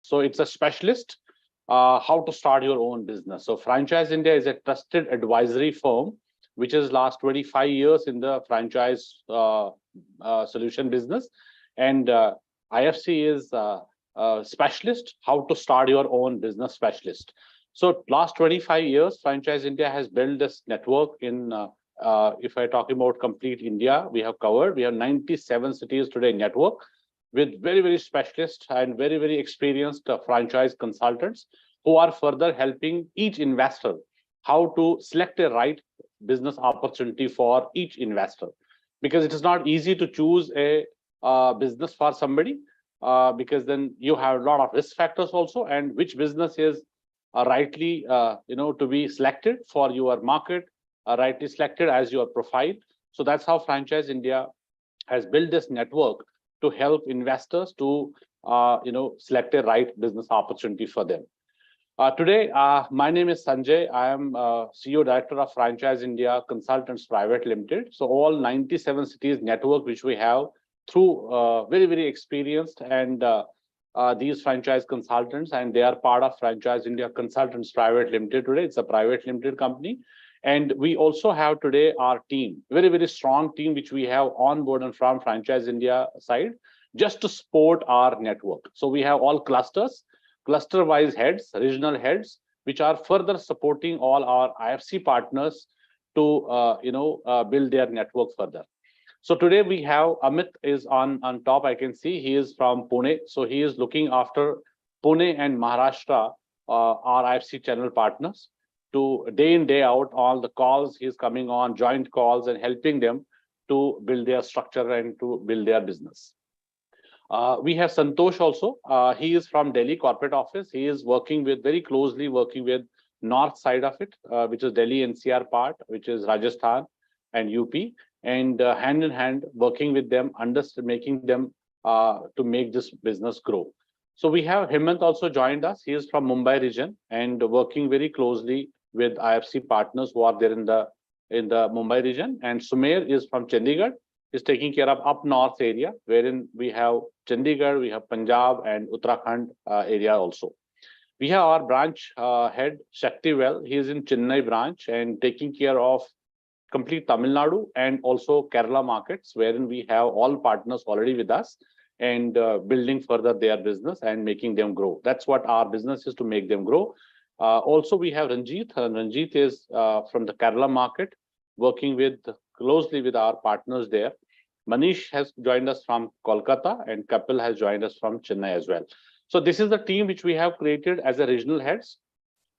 So it's a specialist, how to start your own business. So Franchise India is a trusted advisory firm, which has last 25 years in the franchise solution business. And IFC is specialist, how to start your own business specialist. So last 25 years, Franchise India has built this network in, if I talk about complete India, we have 97 cities today network with very, very specialist and very, very experienced franchise consultants who are further helping each investor how to select a right business opportunity for each investor. Because it is not easy to choose a business for somebody, because then you have a lot of risk factors also, and which business is rightly to be selected for your market, rightly selected as your profile. So that's how Franchise India has built this network to help investors to select a right business opportunity for them. Today, my name is Sanjay. I am CEO Director of Franchise India Consultants Private Limited. So all 97 cities network which we have through very, very experienced and these franchise consultants, and they are part of Franchise India Consultants Private Limited today. It's a private limited company. And we also have today our team, very, very strong team, which we have on board and from Franchise India side, just to support our network. So we have all clusters, cluster-wise heads, regional heads, which are further supporting all our IFC partners to build their network further. So today we have Amit is on top. I can see he is from Pune. So he is looking after Pune and Maharashtra, our IFC channel partners, to day in, day out, all the calls he's coming on, joint calls, and helping them to build their structure and to build their business. We have Santosh also. He is from Delhi corporate office. He is working with very closely working with north side of it, which is Delhi NCR part, which is Rajasthan and UP, and hand in hand working with them, making them to make this business grow. So we have Hemant also joined us. He is from Mumbai region and working very closely with IFC partners who are there in the Mumbai region. And Sumer is from Chandigarh, is taking care of up north area, wherein we have Chandigarh, we have Punjab and Uttarakhand area also. We have our branch head, Shaktivel. He is in Chennai branch and taking care of complete Tamil Nadu and also Kerala markets, wherein we have all partners already with us and building further their business and making them grow. That's what our business is, to make them grow. Also, we have Ranjit. Ranjit is from the Kerala market, working closely with our partners there. Manish has joined us from Kolkata and Kapil has joined us from Chennai as well. So this is the team which we have created as a regional heads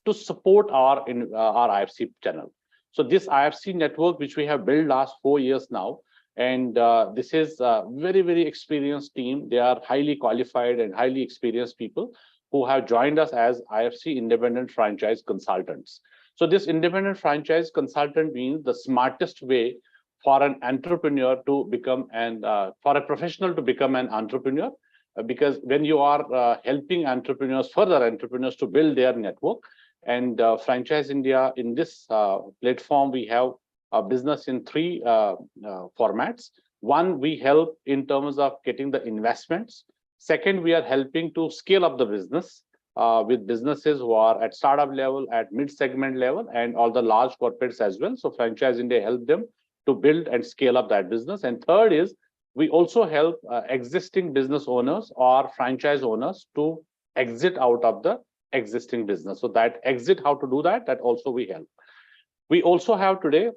to support our IFC channel. So this IFC network, which we have built last 4 years now, and this is a very, very experienced team. They are highly qualified and highly experienced people who have joined us as IFC independent franchise consultants. So this independent franchise consultant means the smartest way for an entrepreneur to become for a professional to become an entrepreneur, because when you are helping further entrepreneurs to build their network, and Franchise India in this platform, we have a business in 3 formats. One, we help in terms of getting the investments. Second, we are helping to scale up the business with businesses who are at startup level, at mid-segment level, and all the large corporates as well. So Franchise India help them to build and scale up that business. And third is, we also help existing business owners or franchise owners to exit out of the existing business. So that exit, how to do that also we help. We also have today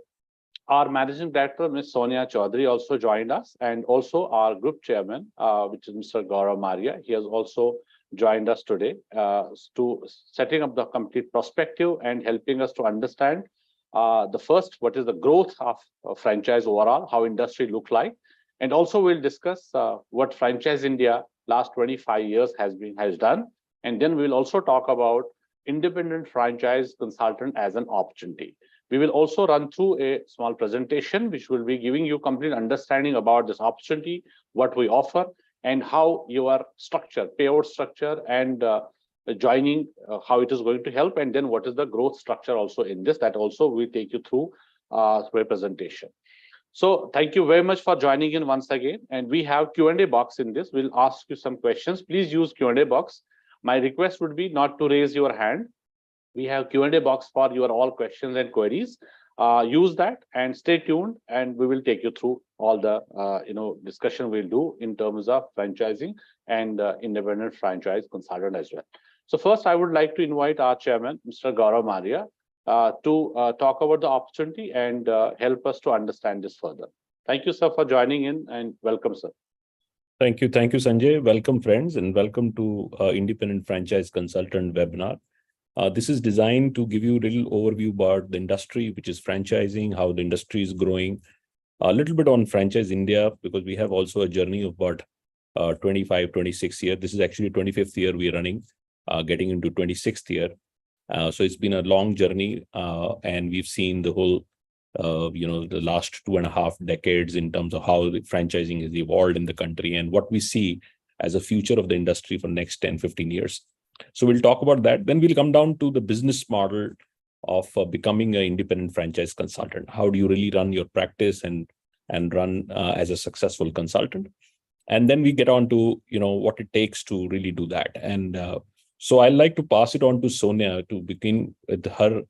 our managing director, Ms. Sonia Chaudhary, also joined us, and also our group chairman, which is Mr. Gaurav Maria. He has also joined us today to setting up the complete perspective and helping us to understand the first, what is the growth of franchise overall, how industry look like, and also we'll discuss what Franchise India last 25 years has done, and then we'll also talk about independent franchise consultant as an opportunity. We will also run through a small presentation, which will be giving you complete understanding about this opportunity, what we offer, and how your structure, payout structure, and joining, how it is going to help, and then what is the growth structure also in this. That also we take you through a presentation. So thank you very much for joining in once again. And we have Q&A box in this. We'll ask you some questions. Please use Q&A box. My request would be not to raise your hand. We have Q&A box for your all questions and queries. Use that and stay tuned, and we will take you through all the discussion we'll do in terms of franchising and independent franchise consultant as well. So first, I would like to invite our chairman, Mr. Gaurav Maria, to talk about the opportunity and help us to understand this further. Thank you, sir, for joining in, and welcome, sir. Thank you, Sanjay. Welcome, friends, and welcome to Independent Franchise Consultant webinar. This is designed to give you a little overview about the industry, which is franchising, how the industry is growing, a little bit on Franchise India, because we have also a journey of about 25, 26 years. This is actually 25th year we are running, getting into 26th year. So it's been a long journey, and we've seen the whole, the last 2.5 decades in terms of how the franchising has evolved in the country and what we see as a future of the industry for next 10, 15 years. So we'll talk about that. Then we'll come down to the business model of becoming an independent franchise consultant. How do you really run your practice and run as a successful consultant? And then we get on to, what it takes to really do that. And so I'd like to pass it on to Sonia to begin with her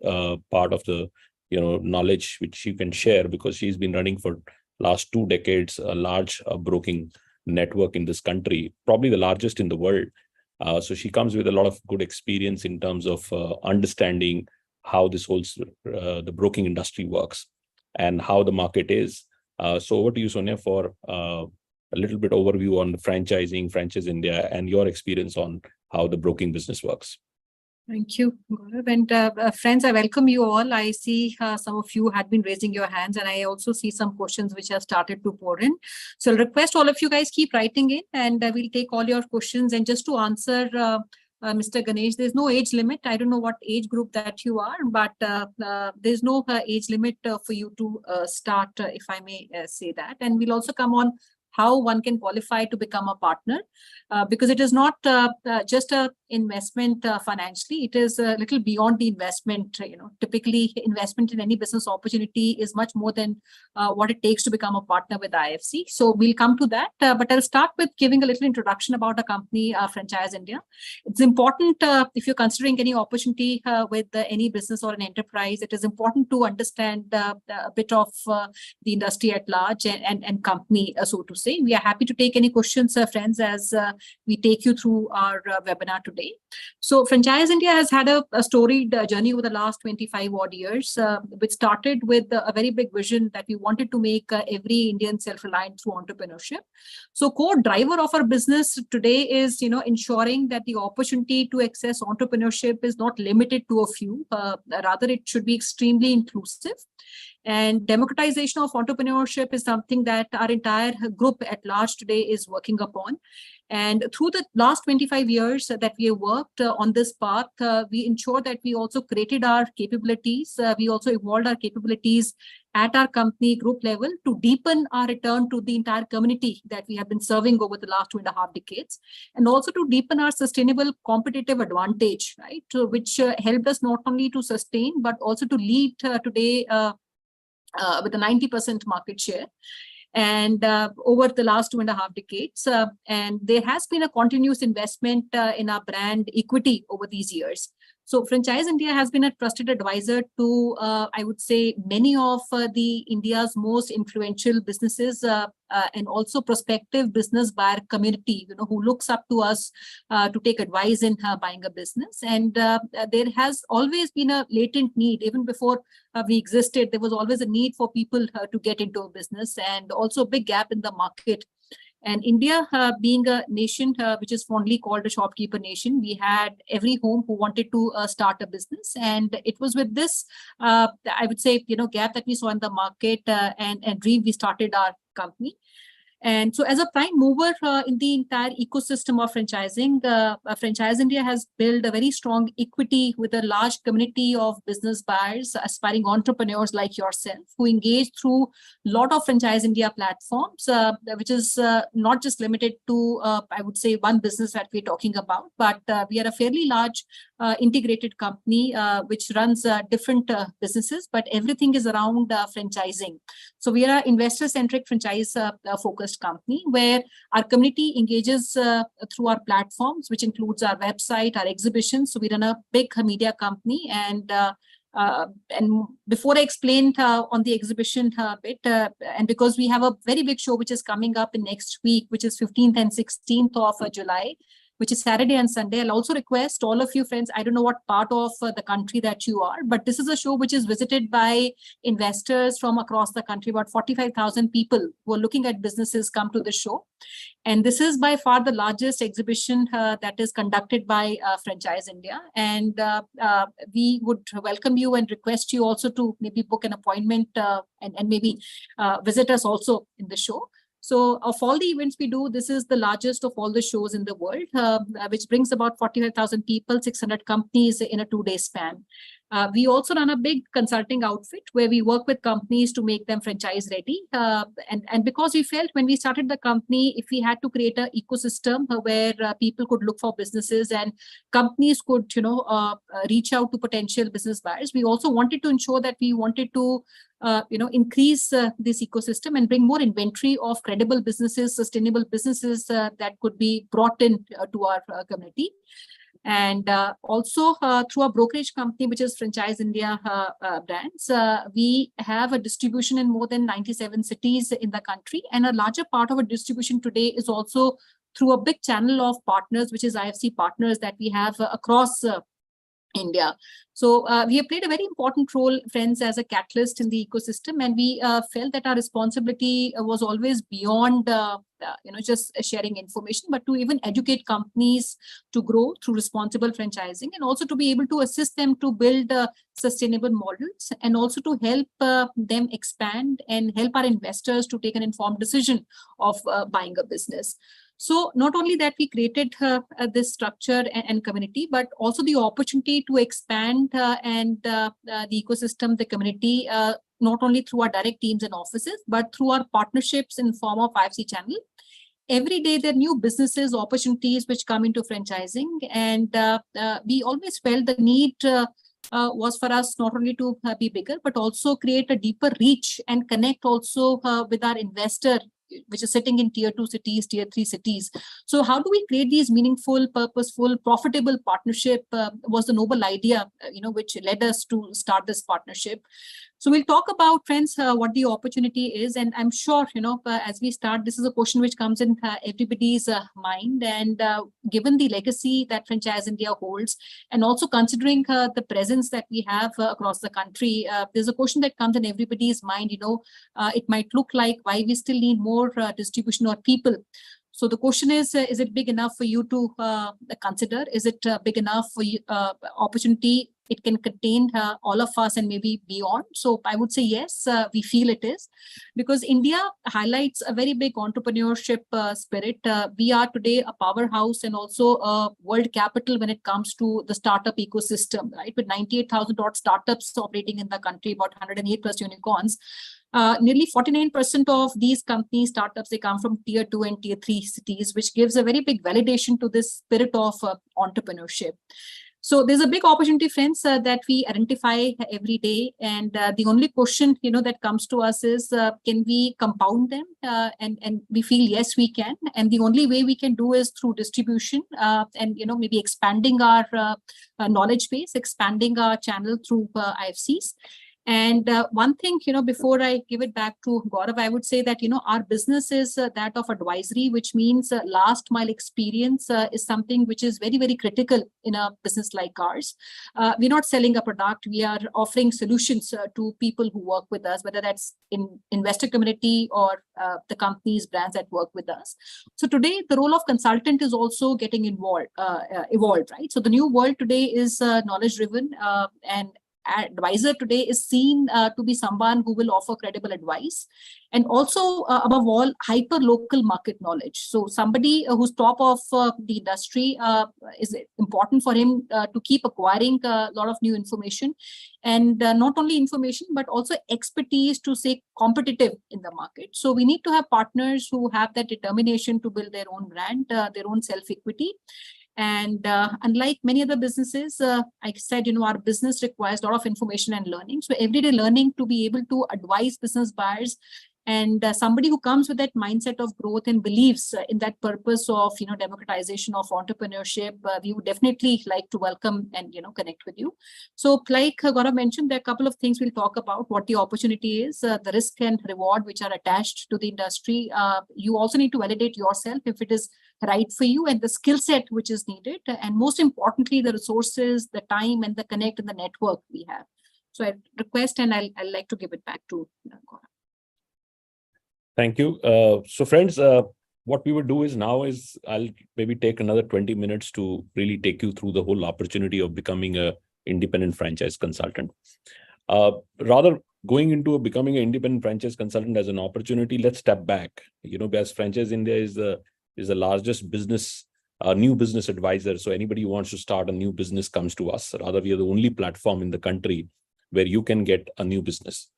part of the, knowledge which she can share, because she's been running for last 2 decades a large broking network in this country, probably the largest in the world. So she comes with a lot of good experience in terms of understanding how this whole the broking industry works and how the market is. So over to you, Sonia, for a little bit overview on the franchising, Franchise India, and your experience on how the broking business works. Thank you, Gaurav. And friends, I welcome you all. I see some of you had been raising your hands, and I also see some questions which have started to pour in. So I'll request all of you guys keep writing in, and we'll take all your questions. And just to answer Mr. Ganesh, there's no age limit. I don't know what age group that you are, but there's no age limit for you to start, if I may say that. And we'll also come on how one can qualify to become a partner, because it is not just a investment financially. It is a little beyond the investment. Typically investment in any business opportunity is much more than what it takes to become a partner with IFC. So we'll come to that, but I'll start with giving a little introduction about our company, Franchise India. It's important if you're considering any opportunity with any business or an enterprise, it is important to understand a bit of the industry at large and company, so to say. We are happy to take any questions, friends, as we take you through our webinar today. So Franchise India has had a storied journey over the last 25 odd years, which started with a very big vision that we wanted to make every Indian self-reliant through entrepreneurship. So core driver of our business today is, ensuring that the opportunity to access entrepreneurship is not limited to a few, rather it should be extremely inclusive. And democratization of entrepreneurship is something that our entire group at large today is working upon. And through the last 25 years that we have worked on this path, we ensure that we also created our capabilities. We also evolved our capabilities at our company group level to deepen our return to the entire community that we have been serving over the last 2.5 decades, and also to deepen our sustainable competitive advantage, right? Which helped us not only to sustain, but also to lead today with a 90% market share. And over the last 2.5 decades, and there has been a continuous investment in our brand equity over these years. So Franchise India has been a trusted advisor to, I would say, many of the India's most influential businesses and also prospective business buyer community, who looks up to us to take advice in buying a business. And there has always been a latent need, even before we existed. There was always a need for people to get into a business, and also a big gap in the market. And India, being a nation which is fondly called a shopkeeper nation, we had every home who wanted to start a business. And it was with this, I would say, gap that we saw in the market and dream, we started our company. And so as a prime mover in the entire ecosystem of franchising, Franchise India has built a very strong equity with a large community of business buyers, aspiring entrepreneurs like yourself, who engage through a lot of Franchise India platforms, which is not just limited to, I would say, one business that we're talking about, but we are a fairly large integrated company which runs different businesses, but everything is around franchising. So we are an investor-centric franchise focused focused company where our community engages through our platforms, which includes our website, our exhibitions. So we run a big media company, and before I explain on the exhibition bit, and because we have a very big show which is coming up in next week, which is 15th and 16th of July, which is Saturday and Sunday. I'll also request all of you friends, I don't know what part of the country that you are, but this is a show which is visited by investors from across the country. About 45,000 people who are looking at businesses come to the show. And this is by far the largest exhibition that is conducted by Franchise India. And we would welcome you and request you also to maybe book an appointment and maybe visit us also in the show. So of all the events we do, this is the largest of all the shows in the world, which brings about 45,000 people, 600 companies in a 2-day span. We also run a big consulting outfit where we work with companies to make them franchise ready. And because we felt when we started the company, if we had to create an ecosystem where people could look for businesses and companies could, reach out to potential business buyers, we also wanted to ensure that we wanted to increase this ecosystem and bring more inventory of credible businesses, sustainable businesses that could be brought in to our community. And also through our brokerage company, which is Franchise India Brands, we have a distribution in more than 97 cities in the country. And a larger part of our distribution today is also through a big channel of partners, which is IFC partners that we have across India. So we have played a very important role, friends, as a catalyst in the ecosystem, and we felt that our responsibility was always beyond just sharing information, but to even educate companies to grow through responsible franchising, and also to be able to assist them to build sustainable models, and also to help them expand and help our investors to take an informed decision of buying a business. So not only that we created this structure and community, but also the opportunity to expand and the ecosystem, the community, not only through our direct teams and offices, but through our partnerships in form of IFC channel. Every day there are new businesses, opportunities which come into franchising, and we always felt the need was for us not only to be bigger, but also create a deeper reach and connect also with our investor, which is sitting in tier 2 cities, tier 3 cities. So how do we create these meaningful, purposeful, profitable partnership was the noble idea, which led us to start this partnership. So we'll talk about, friends, what the opportunity is. And I'm sure, as we start, this is a question which comes in everybody's mind. And given the legacy that Franchise India holds, and also considering the presence that we have across the country, there's a question that comes in everybody's mind, it might look like why we still need more distribution or people. So the question is it big enough for you to consider? Is it big enough for you, opportunity? It can contain all of us and maybe beyond. So I would say yes, we feel it is, because India highlights a very big entrepreneurship spirit. We are today a powerhouse and also a world capital when it comes to the startup ecosystem, right? With 98,000 odd startups operating in the country, about 108 plus unicorns. Nearly 49% of these companies, startups, they come from tier 2 and tier 3 cities, which gives a very big validation to this spirit of entrepreneurship. So there's a big opportunity, friends, that we identify every day. And the only question, that comes to us is, can we compound them? And we feel, yes, we can. And the only way we can do is through distribution and, maybe expanding our knowledge base, expanding our channel through IFCs. And one thing, before I give it back to Gaurav, I would say that, our business is that of advisory, which means last mile experience is something which is very, very critical in a business like ours. We're not selling a product. We are offering solutions to people who work with us, whether that's in investor community or the companies, brands that work with us. So today, the role of consultant is also getting evolved, right? So the new world today is knowledge driven, and advisor today is seen to be someone who will offer credible advice, and also above all, hyper local market knowledge. So somebody who's top of the industry is important for him to keep acquiring a lot of new information, and not only information but also expertise to stay competitive in the market. So we need to have partners who have that determination to build their own brand, their own self equity. And unlike many other businesses, like I said, our business requires a lot of information and learning. So everyday learning to be able to advise business buyers And somebody who comes with that mindset of growth and believes in that purpose of, democratization of entrepreneurship, we would definitely like to welcome and, connect with you. So like Gaurav mentioned, there are a couple of things we'll talk about: what the opportunity is, the risk and reward which are attached to the industry. You also need to validate yourself if it is right for you, and the skill set which is needed. And most importantly, the resources, the time, and the connect and the network we have. So I request, and I'll like to give it back to Gaurav. Thank you. So friends, what we would do is now is I'll maybe take another 20 minutes to really take you through the whole opportunity of becoming a independent franchise consultant. Rather going into becoming an independent franchise consultant as an opportunity, let's step back. As Franchise India is the largest business, new business advisor. So anybody who wants to start a new business comes to us. Rather, we are the only platform in the country where you can get a new business.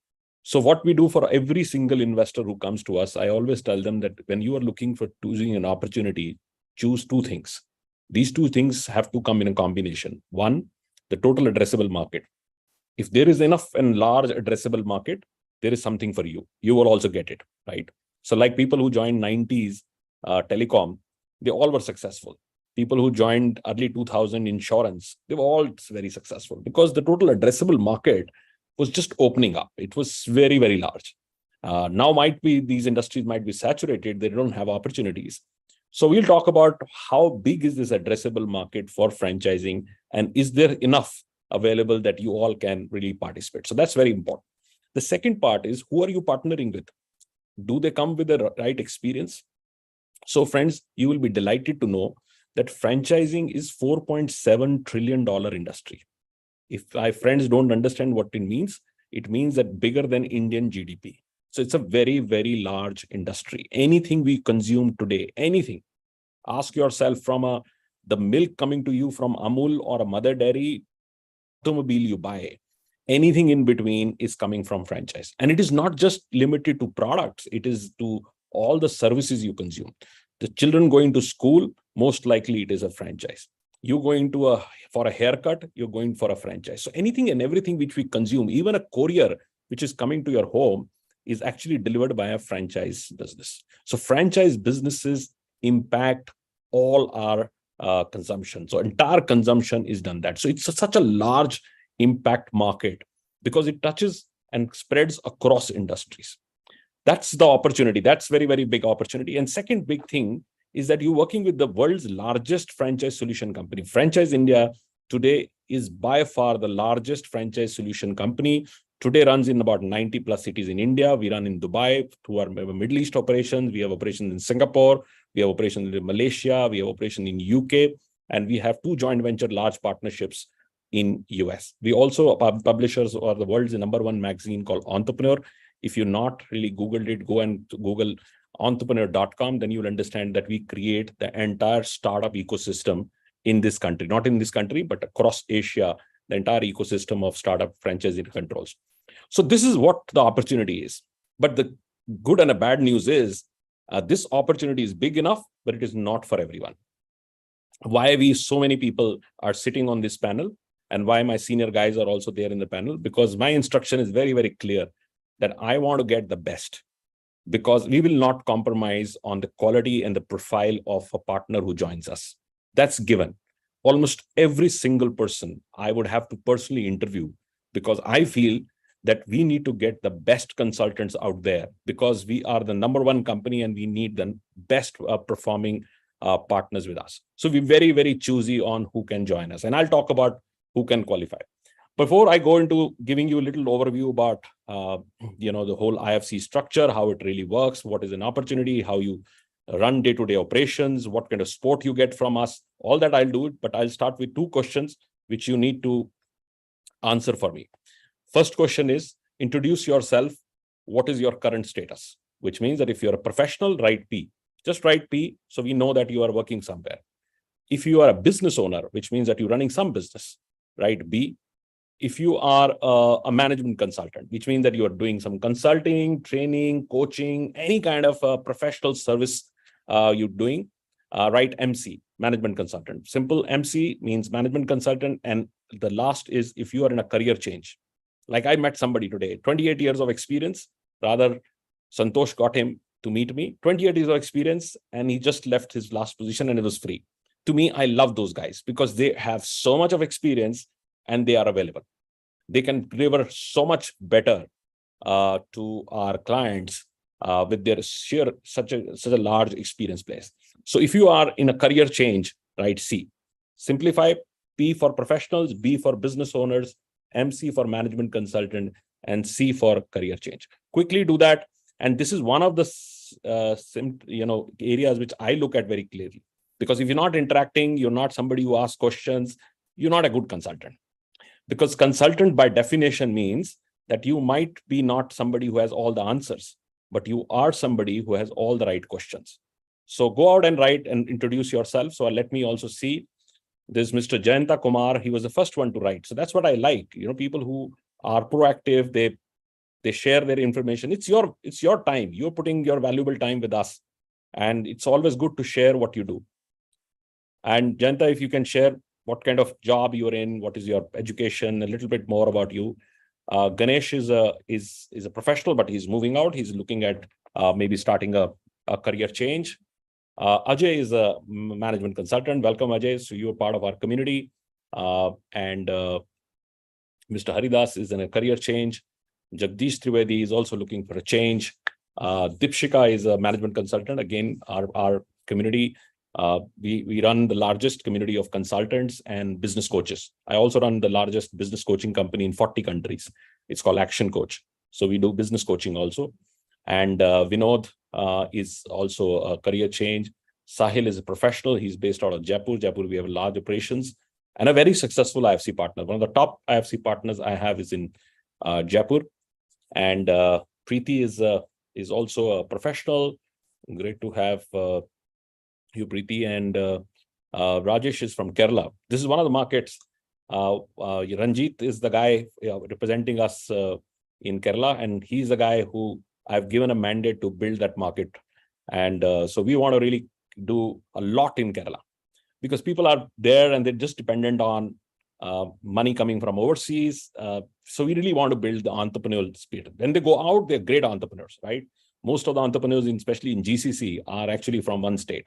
So what we do for every single investor who comes to us, I always tell them that when you are looking for choosing an opportunity, choose two things. These two things have to come in a combination. One, the total addressable market. If there is enough and large addressable market, there is something for you. You will also get it, right? So like people who joined 90s telecom, they all were successful. People who joined early 2000 insurance, they were all very successful because the total addressable market was just opening up. It was very, very large. Now these industries might be saturated. They don't have opportunities. So we'll talk about how big is this addressable market for franchising, and is there enough available that you all can really participate? So that's very important. The second part is, who are you partnering with? Do they come with the right experience? So friends, you will be delighted to know that franchising is $4.7 trillion industry. If my friends don't understand what it means that bigger than Indian GDP. So it's a very, very large industry. Anything we consume today, anything, ask yourself, from the milk coming to you from Amul or a mother dairy, automobile you buy, anything in between is coming from franchise. And it is not just limited to products. It is to all the services you consume. The children going to school, most likely it is a franchise. You going to for a haircut, you're going for a franchise. So anything and everything which we consume, even a courier which is coming to your home, is actually delivered by a franchise business. So franchise businesses impact all our consumption. So entire consumption is done that. So it's such a large impact market because it touches and spreads across industries. That's the opportunity. That's very, very big opportunity. And second big thing is that you're working with the world's largest franchise solution company. Franchise India today is by far the largest franchise solution company. Today runs in about 90 plus cities in India. We run in Dubai through our Middle East operations. We have operations in Singapore. We have operations in Malaysia. We have operations in UK. And we have two joint venture large partnerships in US. We also are publishers of the world's #1 magazine called Entrepreneur. If you're not really Googled it, go and Google entrepreneur.com, then you'll understand that we create the entire startup ecosystem in this country, not in this country, but across Asia, the entire ecosystem of startup franchising controls. So this is what the opportunity is. But the good and the bad news is this opportunity is big enough, but it is not for everyone. Why so many people are sitting on this panel, and why my senior guys are also there in the panel, because my instruction is very, very clear that I want to get the best, because we will not compromise on the quality and the profile of a partner who joins us. That's given. Almost every single person I would have to personally interview, because I feel that we need to get the best consultants out there, because we are the #1 company and we need the best performing partners with us. So we're very, very choosy on who can join us. And I'll talk about who can qualify. Before I go into giving you a little overview about the whole IFC structure, how it really works, what is an opportunity, how you run day-to-day operations, what kind of support you get from us, all that I'll do it, but I'll start with 2 questions which you need to answer for me. First question is, introduce yourself. What is your current status? Which means that if you're a professional, write P. Just write P so we know that you are working somewhere. If you are a business owner, which means that you're running some business, write B. If you are a management consultant, which means that you are doing some consulting, training, coaching, any kind of professional service you're doing, write MC, management consultant. Simple. MC means management consultant. And the last is if you are in a career change. Like I met somebody today, 28 years of experience, rather Santosh got him to meet me, 28 years of experience, and he just left his last position and it was free. To me, I love those guys because they have so much of experience and they are available. They can deliver so much better to our clients with their such a large experience place. So if you are in a career change, right, C, simplify, P for professionals, B for business owners, MC for management consultant, and C for career change. Quickly do that. And this is one of the areas which I look at very clearly. Because if you're not interacting, you're not somebody who asks questions, you're not a good consultant. Because consultant by definition means that you might be not somebody who has all the answers, but you are somebody who has all the right questions. So go out and write and introduce yourself. So let me also see. There's Mr. Jayanta Kumar. He was the first one to write. So that's what I like. People who are proactive, they share their information. It's your time. You're putting your valuable time with us. And it's always good to share what you do. And Jayanta, if you can share what kind of job you're in, what is your education, a little bit more about you. Ganesh is a professional, but he's moving out. He's looking at maybe starting a career change. Ajay is a management consultant. Welcome, Ajay. So you're part of our community. And Mr. Haridas is in a career change. Jagdish Trivedi is also looking for a change. Dipshika is a management consultant. Again, our community. We run the largest community of consultants and business coaches. I also run the largest business coaching company in 40 countries. It's called Action Coach. So we do business coaching also. And Vinod is also a career change. Sahil is a professional. He's based out of Jaipur. Jaipur, we have large operations and a very successful IFC partner. One of the top IFC partners I have is in Jaipur. And Preeti is also a professional. Great to have you, Preeti. And Rajesh is from Kerala. This is one of the markets. Ranjit is the guy representing us in Kerala, and he's the guy who I've given a mandate to build that market. And so we want to really do a lot in Kerala because people are there and they're just dependent on money coming from overseas. So we really want to build the entrepreneurial spirit. When they go out, they're great entrepreneurs, right? Most of the entrepreneurs, especially in GCC, are actually from one state.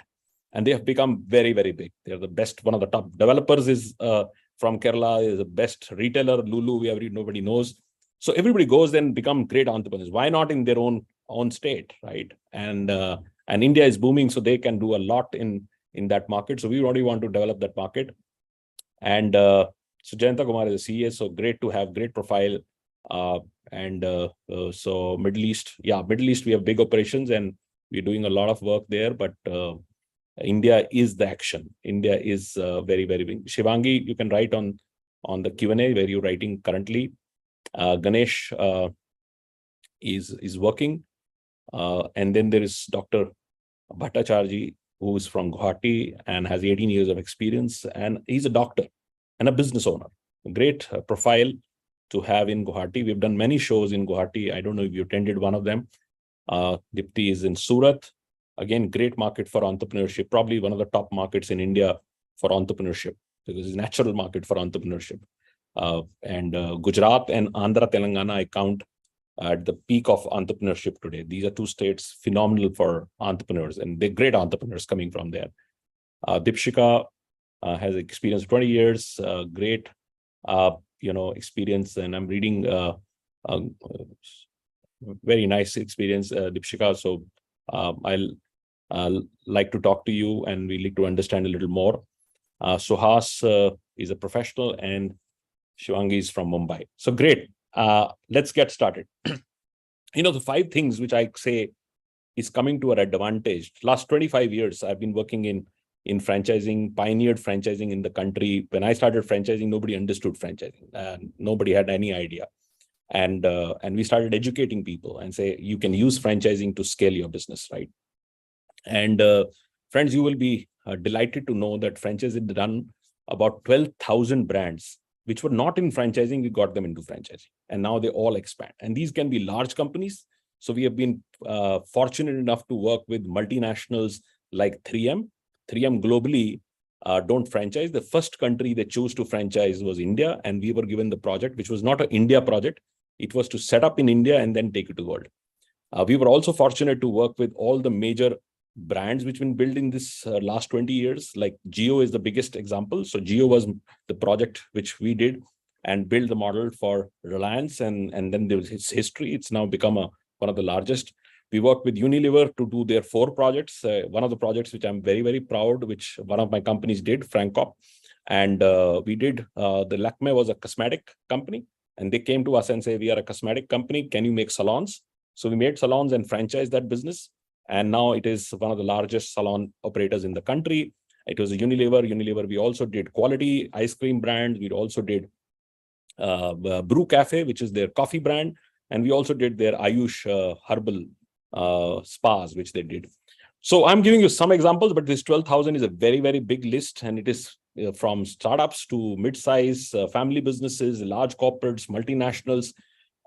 And they have become very, very big. They're the best. One of the top developers is from Kerala, is the best retailer, Lulu, nobody knows. So everybody goes and become great entrepreneurs. Why not in their own state, right? And India is booming, so they can do a lot in that market. So we already want to develop that market. And so Jayanta Kumar is a CA, so great to have great profile. So Middle East, we have big operations and we're doing a lot of work there, but India is the action. India is very, very big. Shivangi, you can write on the Q&A where you're writing currently. Ganesh is working. And then there is Dr. Bhattacharji, who is from Guwahati and has 18 years of experience. And he's a doctor and a business owner. A great profile to have in Guwahati. We've done many shows in Guwahati. I don't know if you attended one of them. Dipti is in Surat. Again, great market for entrepreneurship, probably one of the top markets in India for entrepreneurship, because it's a natural market for entrepreneurship. And Gujarat and Andhra Telangana, I count at the peak of entrepreneurship today. These are two states phenomenal for entrepreneurs, and they're great entrepreneurs coming from there. Dipshika has experience 20 years, great experience, and I'm reading very nice experience, Dipshika. So I'll like to talk to you, and we need to understand a little more. Suhas is a professional, and Shivangi is from Mumbai. So great. Let's get started. The 5 things which I say is coming to our advantage. Last 25 years, I've been working in franchising, pioneered franchising in the country. When I started franchising, nobody understood franchising. Nobody had any idea. And we started educating people and say, you can use franchising to scale your business, right? And friends, you will be delighted to know that franchising run about 12,000 brands, which were not in franchising. We got them into franchising, and now they all expand. And these can be large companies. So we have been fortunate enough to work with multinationals like 3M. 3M globally don't franchise. The first country they chose to franchise was India, and we were given the project, which was not an India project. It was to set up in India and then take it to the world. We were also fortunate to work with all the major brands which have been built in this last 20 years. Like Jio is the biggest example. So Jio was the project which we did and built the model for Reliance. And then there was its history. It's now become one of the largest. We worked with Unilever to do their 4 projects. One of the projects which I'm very, very proud, which one of my companies did, Francop. And we did, the Lakme was a cosmetic company. And they came to us and say, we are a cosmetic company. Can you make salons? So we made salons and franchised that business. And now it is one of the largest salon operators in the country. It was a Unilever. We also did quality ice cream brand. We also did Brew Cafe, which is their coffee brand. And we also did their Ayush herbal spas, which they did. So I'm giving you some examples, but this 12,000 is a very, very big list. And it is from startups to mid-size family businesses, large corporates, multinationals.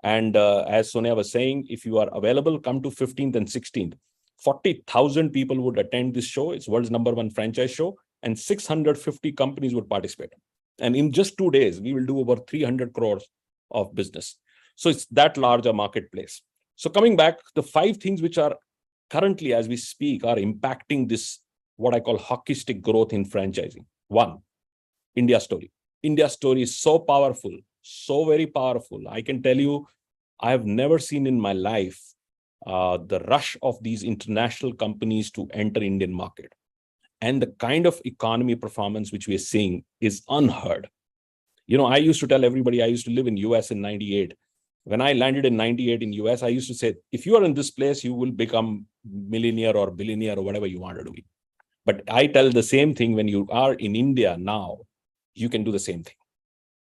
And as Sonia was saying, if you are available, come to 15th and 16th. 40,000 people would attend this show. It's world's #1 franchise show, and 650 companies would participate. And in just 2 days, we will do over 300 crores of business. So it's that large a marketplace. So coming back, the 5 things which are currently, as we speak, are impacting this, what I call hockey stick growth in franchising. 1, India story. India story is so powerful, so very powerful. I can tell you, I have never seen in my life the rush of these international companies to enter Indian market. And the kind of economy performance which we are seeing is unheard. You know, I used to tell everybody, I used to live in US in 98. When I landed in 98 in US, I used to say, if you are in this place, you will become millionaire or billionaire or whatever you want to do. But I tell the same thing when you are in India now, you can do the same thing.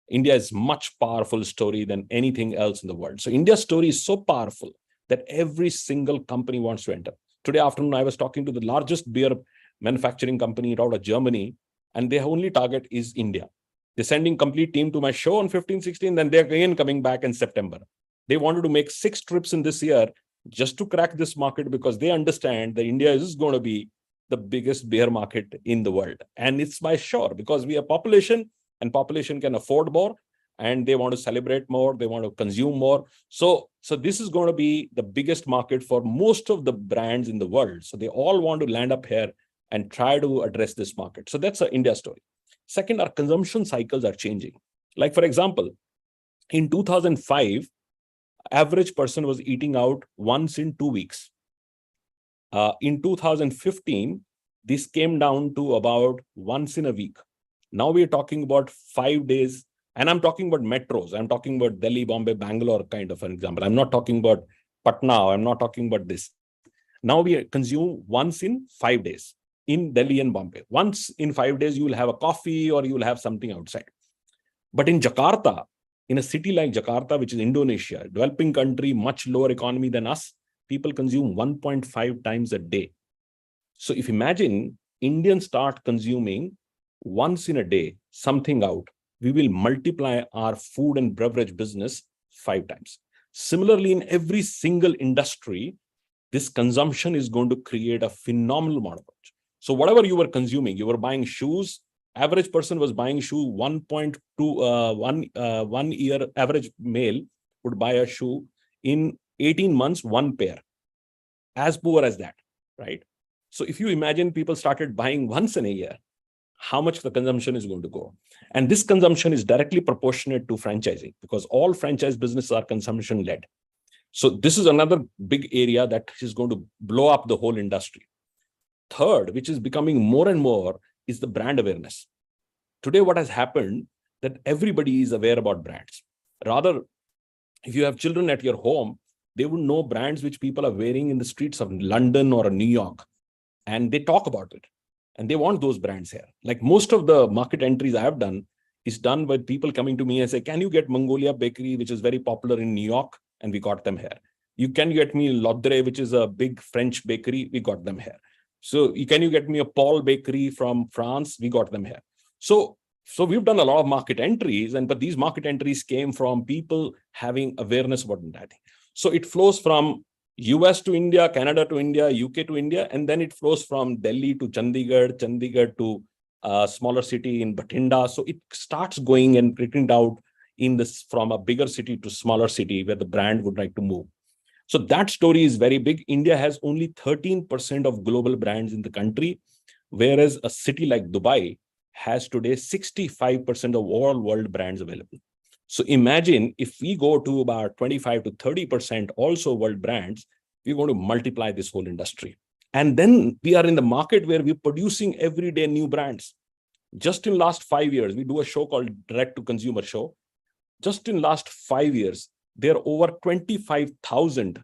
India is much powerful story than anything else in the world. So India's story is so powerful that every single company wants to enter. Today afternoon, I was talking to the largest beer manufacturing company out of Germany, and their only target is India. They're sending complete team to my show on 15, 16, then they're again coming back in September. They wanted to make 6 trips in this year just to crack this market because they understand that India is going to be the biggest beer market in the world. And it's by sure because we have population and population can afford more and they want to celebrate more, they want to consume more. So this is going to be the biggest market for most of the brands in the world. So they all want to land up here and try to address this market. So that's an India story. Second, our consumption cycles are changing. Like for example, in 2005, average person was eating out once in 2 weeks. In 2015, this came down to about once in a week. Now we're talking about 5 days. And I'm talking about metros. I'm talking about Delhi, Bombay, Bangalore kind of an example. I'm not talking about Patna. I'm not talking about this. Now we consume once in 5 days in Delhi and Bombay. Once in 5 days, you will have a coffee or you will have something outside. But in Jakarta, in a city like Jakarta, which is Indonesia, developing country, much lower economy than us, people consume 1.5 times a day. So if imagine Indians start consuming once in a day something out, we will multiply our food and beverage business 5 times. Similarly, in every single industry, this consumption is going to create a phenomenal amount of growth. So whatever you were consuming, you were buying shoes, average person was buying shoe 1.2, 1 year average male would buy a shoe in 18 months, 1 pair. As poor as that, right? So if you imagine people started buying once in a year, how much the consumption is going to go. And this consumption is directly proportionate to franchising because all franchise businesses are consumption led. So this is another big area that is going to blow up the whole industry. Third, which is becoming more and more, is the brand awareness. Today, what has happened that everybody is aware about brands. Rather, if you have children at your home, they would know brands which people are wearing in the streets of London or New York, and they talk about it. And they want those brands here. Like most of the market entries I have done is done by people coming to me and say, can you get Mongolia Bakery, which is very popular in New York? And we got them here. You can get me Lodre, which is a big French bakery. We got them here. So can you get me a Paul Bakery from France? We got them here. So we've done a lot of market entries, but these market entries came from people having awareness about that. So it flows from US to India, Canada to India, UK to India, and then it flows from Delhi to Chandigarh to a smaller city in Bathinda. So it starts going and trickling out in this from a bigger city to smaller city where the brand would like to move. So that story is very big. India has only 13% of global brands in the country, whereas a city like Dubai has today 65% of all world brands available. So imagine if we go to about 25 to 30% also world brands, we're going to multiply this whole industry. And then we are in the market where we're producing every day new brands. Just in last 5 years, we do a show called Direct to Consumer Show. Just in last 5 years, there are over 25,000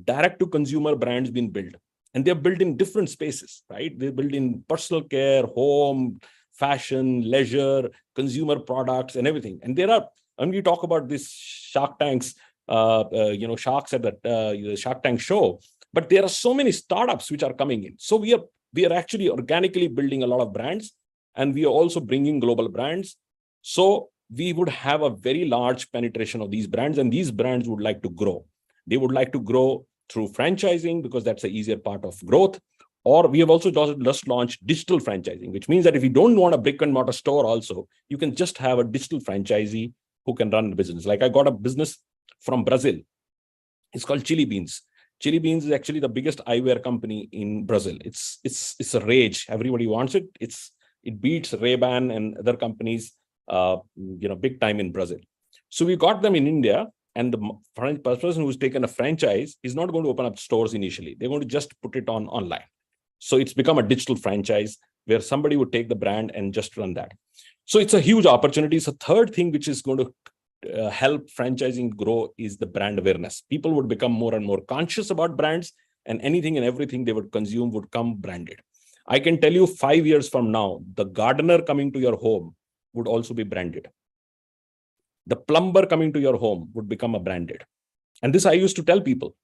direct to consumer brands being built. And they're built in different spaces, right? They're built in personal care, home, fashion, leisure, consumer products, and everything. And there are, when we talk about this Shark Tanks, sharks at the Shark Tank show, but there are so many startups which are coming in. So we are actually organically building a lot of brands, and we are also bringing global brands. So we would have a very large penetration of these brands, and these brands would like to grow. They would like to grow through franchising because that's the easier part of growth. Or we have also just launched digital franchising, which means that if you don't want a brick and mortar store also, you can just have a digital franchisee who can run the business. Like I got a business from Brazil. It's called Chili Beans. Chili Beans is actually the biggest eyewear company in Brazil. It's a rage. Everybody wants it. It beats Ray-Ban and other companies, big time in Brazil. So we got them in India, and the person who's taken a franchise is not going to open up stores initially. They're going to just put it online. So it's become a digital franchise where somebody would take the brand and just run that. So it's a huge opportunity. So third thing which is going to help franchising grow is the brand awareness. People would become more and more conscious about brands, and anything and everything they would consume would come branded. I can tell you 5 years from now, the gardener coming to your home would also be branded. The plumber coming to your home would become a branded. And this I used to tell people,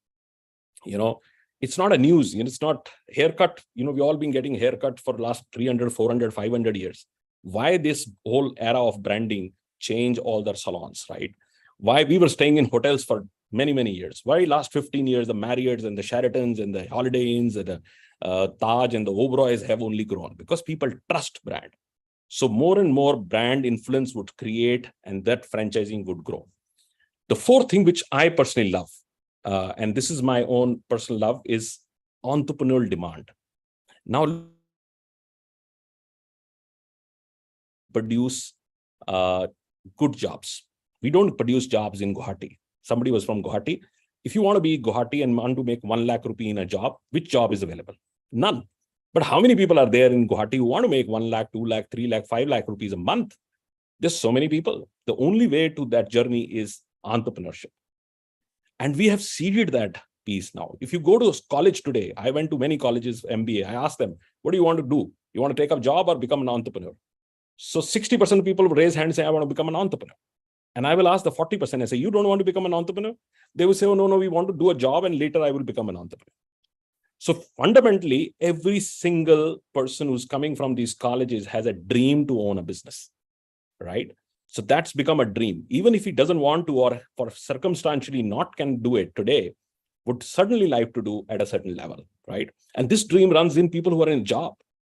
it's not a news, it's not haircut. We've all been getting haircut for the last 300, 400, 500 years. Why this whole era of branding change all their salons, right? Why we were staying in hotels for many, many years. Why last 15 years, the Marriotts and the Sheratons and the Holiday Inns and the Taj and the Oberoys have only grown because people trust brand. So more and more brand influence would create, and that franchising would grow. The fourth thing which I personally love, and this is my own personal love, is entrepreneurial demand. Now, produce good jobs. We don't produce jobs in Guwahati. Somebody was from Guwahati. If you want to be Guwahati and want to make 1 lakh rupee in a job, which job is available? None. But how many people are there in Guwahati who want to make 1 lakh, 2 lakh, 3 lakh, 5 lakh rupees a month? There's so many people. The only way to that journey is entrepreneurship. And we have seeded that piece now. If you go to college today, I went to many colleges, MBA, I asked them, what do you want to do? You want to take a job or become an entrepreneur? So 60% of people will raise hands and say, I want to become an entrepreneur. And I will ask the 40%, I say, you don't want to become an entrepreneur? They will say, oh, no, we want to do a job and later I will become an entrepreneur. So fundamentally, every single person who's coming from these colleges has a dream to own a business, right? So that's become a dream. Even if he doesn't want to, or for circumstantially not can do it today, would certainly like to do at a certain level, right? And this dream runs in people who are in a job,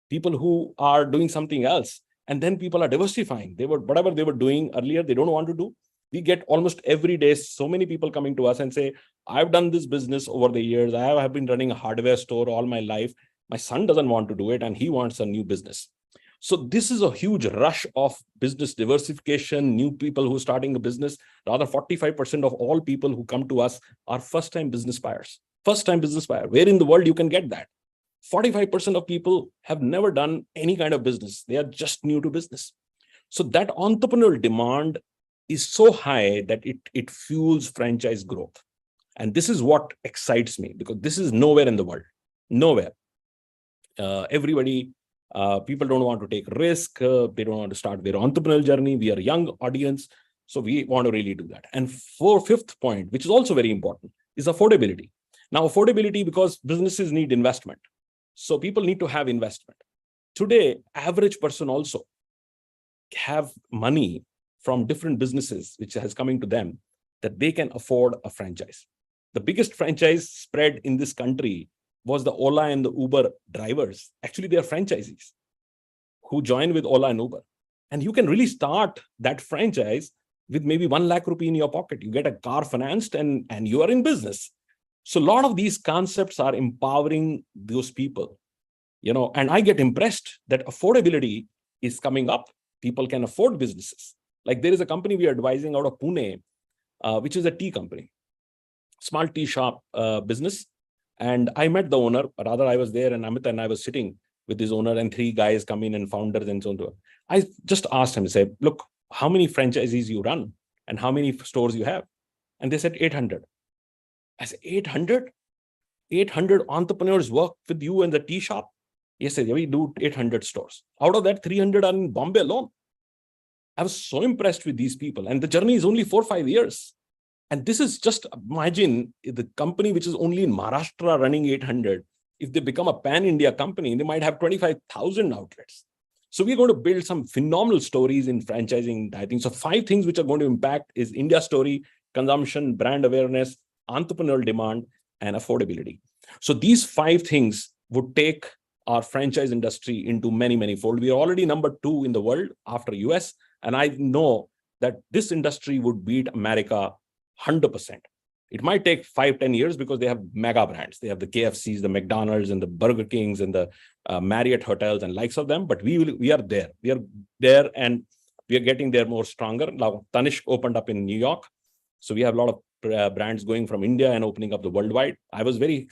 people who are doing something else. And then people are diversifying. Whatever they were doing earlier, they don't want to do. We get almost every day so many people coming to us and say, I've done this business over the years. I have been running a hardware store all my life. My son doesn't want to do it and he wants a new business. So this is a huge rush of business diversification, new people who are starting a business. Rather, 45% of all people who come to us are first-time business buyers. First-time business buyer. Where in the world you can get that? 45% of people have never done any kind of business. They are just new to business. So that entrepreneurial demand is so high that it fuels franchise growth. And this is what excites me, because this is nowhere in the world. Nowhere. People don't want to take risk. They don't want to start their entrepreneurial journey. We are a young audience. So we want to really do that. And fifth point, which is also very important, is affordability. Now, affordability, because businesses need investment. So people need to have investment. Today, average person also have money from different businesses, which has coming to them, that they can afford a franchise. The biggest franchise spread in this country was the Ola and the Uber drivers. Actually, they are franchisees who join with Ola and Uber. And you can really start that franchise with maybe 1 lakh rupee in your pocket. You get a car financed and you are in business. So a lot of these concepts are empowering those people, and I get impressed that affordability is coming up. People can afford businesses. Like there is a company we are advising out of Pune, which is a tea company, small tea shop business. And I met the owner, rather I was there, and Amit and I was sitting with this owner, and 3 guys come in and founders and so on. I just asked him, say, look, how many franchisees you run and how many stores you have? And they said 800. I said, 800? 800 entrepreneurs work with you in the tea shop? Yes, we do 800 stores. Out of that, 300 are in Bombay alone. I was so impressed with these people. And the journey is only 4 or 5 years. And this is just, imagine the company which is only in Maharashtra running 800. If they become a pan-India company, they might have 25,000 outlets. So we're going to build some phenomenal stories in franchising, I think. So 5 things which are going to impact is India story, consumption, brand awareness, entrepreneurial demand, and affordability. So these 5 things would take our franchise industry into many, many fold. We are already number 2 in the world after US. And I know that this industry would beat America 100%. It might take 5-10 years because they have mega brands. They have the KFCs, the McDonald's, and the Burger Kings, and the Marriott hotels and likes of them. But we are there. We are there, and we are getting there more stronger. Now, Tanishq opened up in New York. So we have a lot of brands going from India and opening up the worldwide. I was very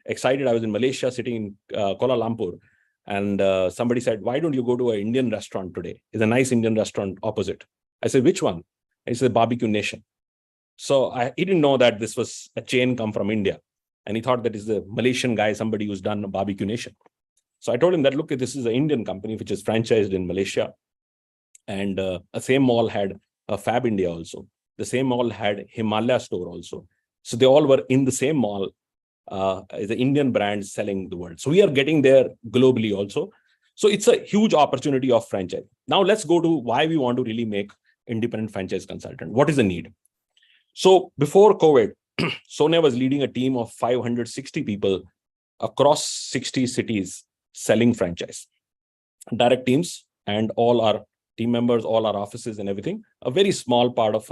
excited. I was in Malaysia sitting in Kuala Lumpur. And somebody said, why don't you go to an Indian restaurant today? It's a nice Indian restaurant opposite. I said, which one? He said, Barbecue Nation. So he didn't know that this was a chain come from India. And he thought that is the Malaysian guy, somebody who's done a Barbecue Nation. So I told him that, look, this is an Indian company which is franchised in Malaysia. And the same mall had a Fab India also. The same mall had Himalaya store also. So they all were in the same mall, the Indian brands selling the world. So we are getting there globally also. So it's a huge opportunity of franchise. Now let's go to why we want to really make independent franchise consultant. What is the need? So before COVID, Sonia was leading a team of 560 people across 60 cities selling franchise. Direct teams and all our team members, all our offices and everything, a very small part of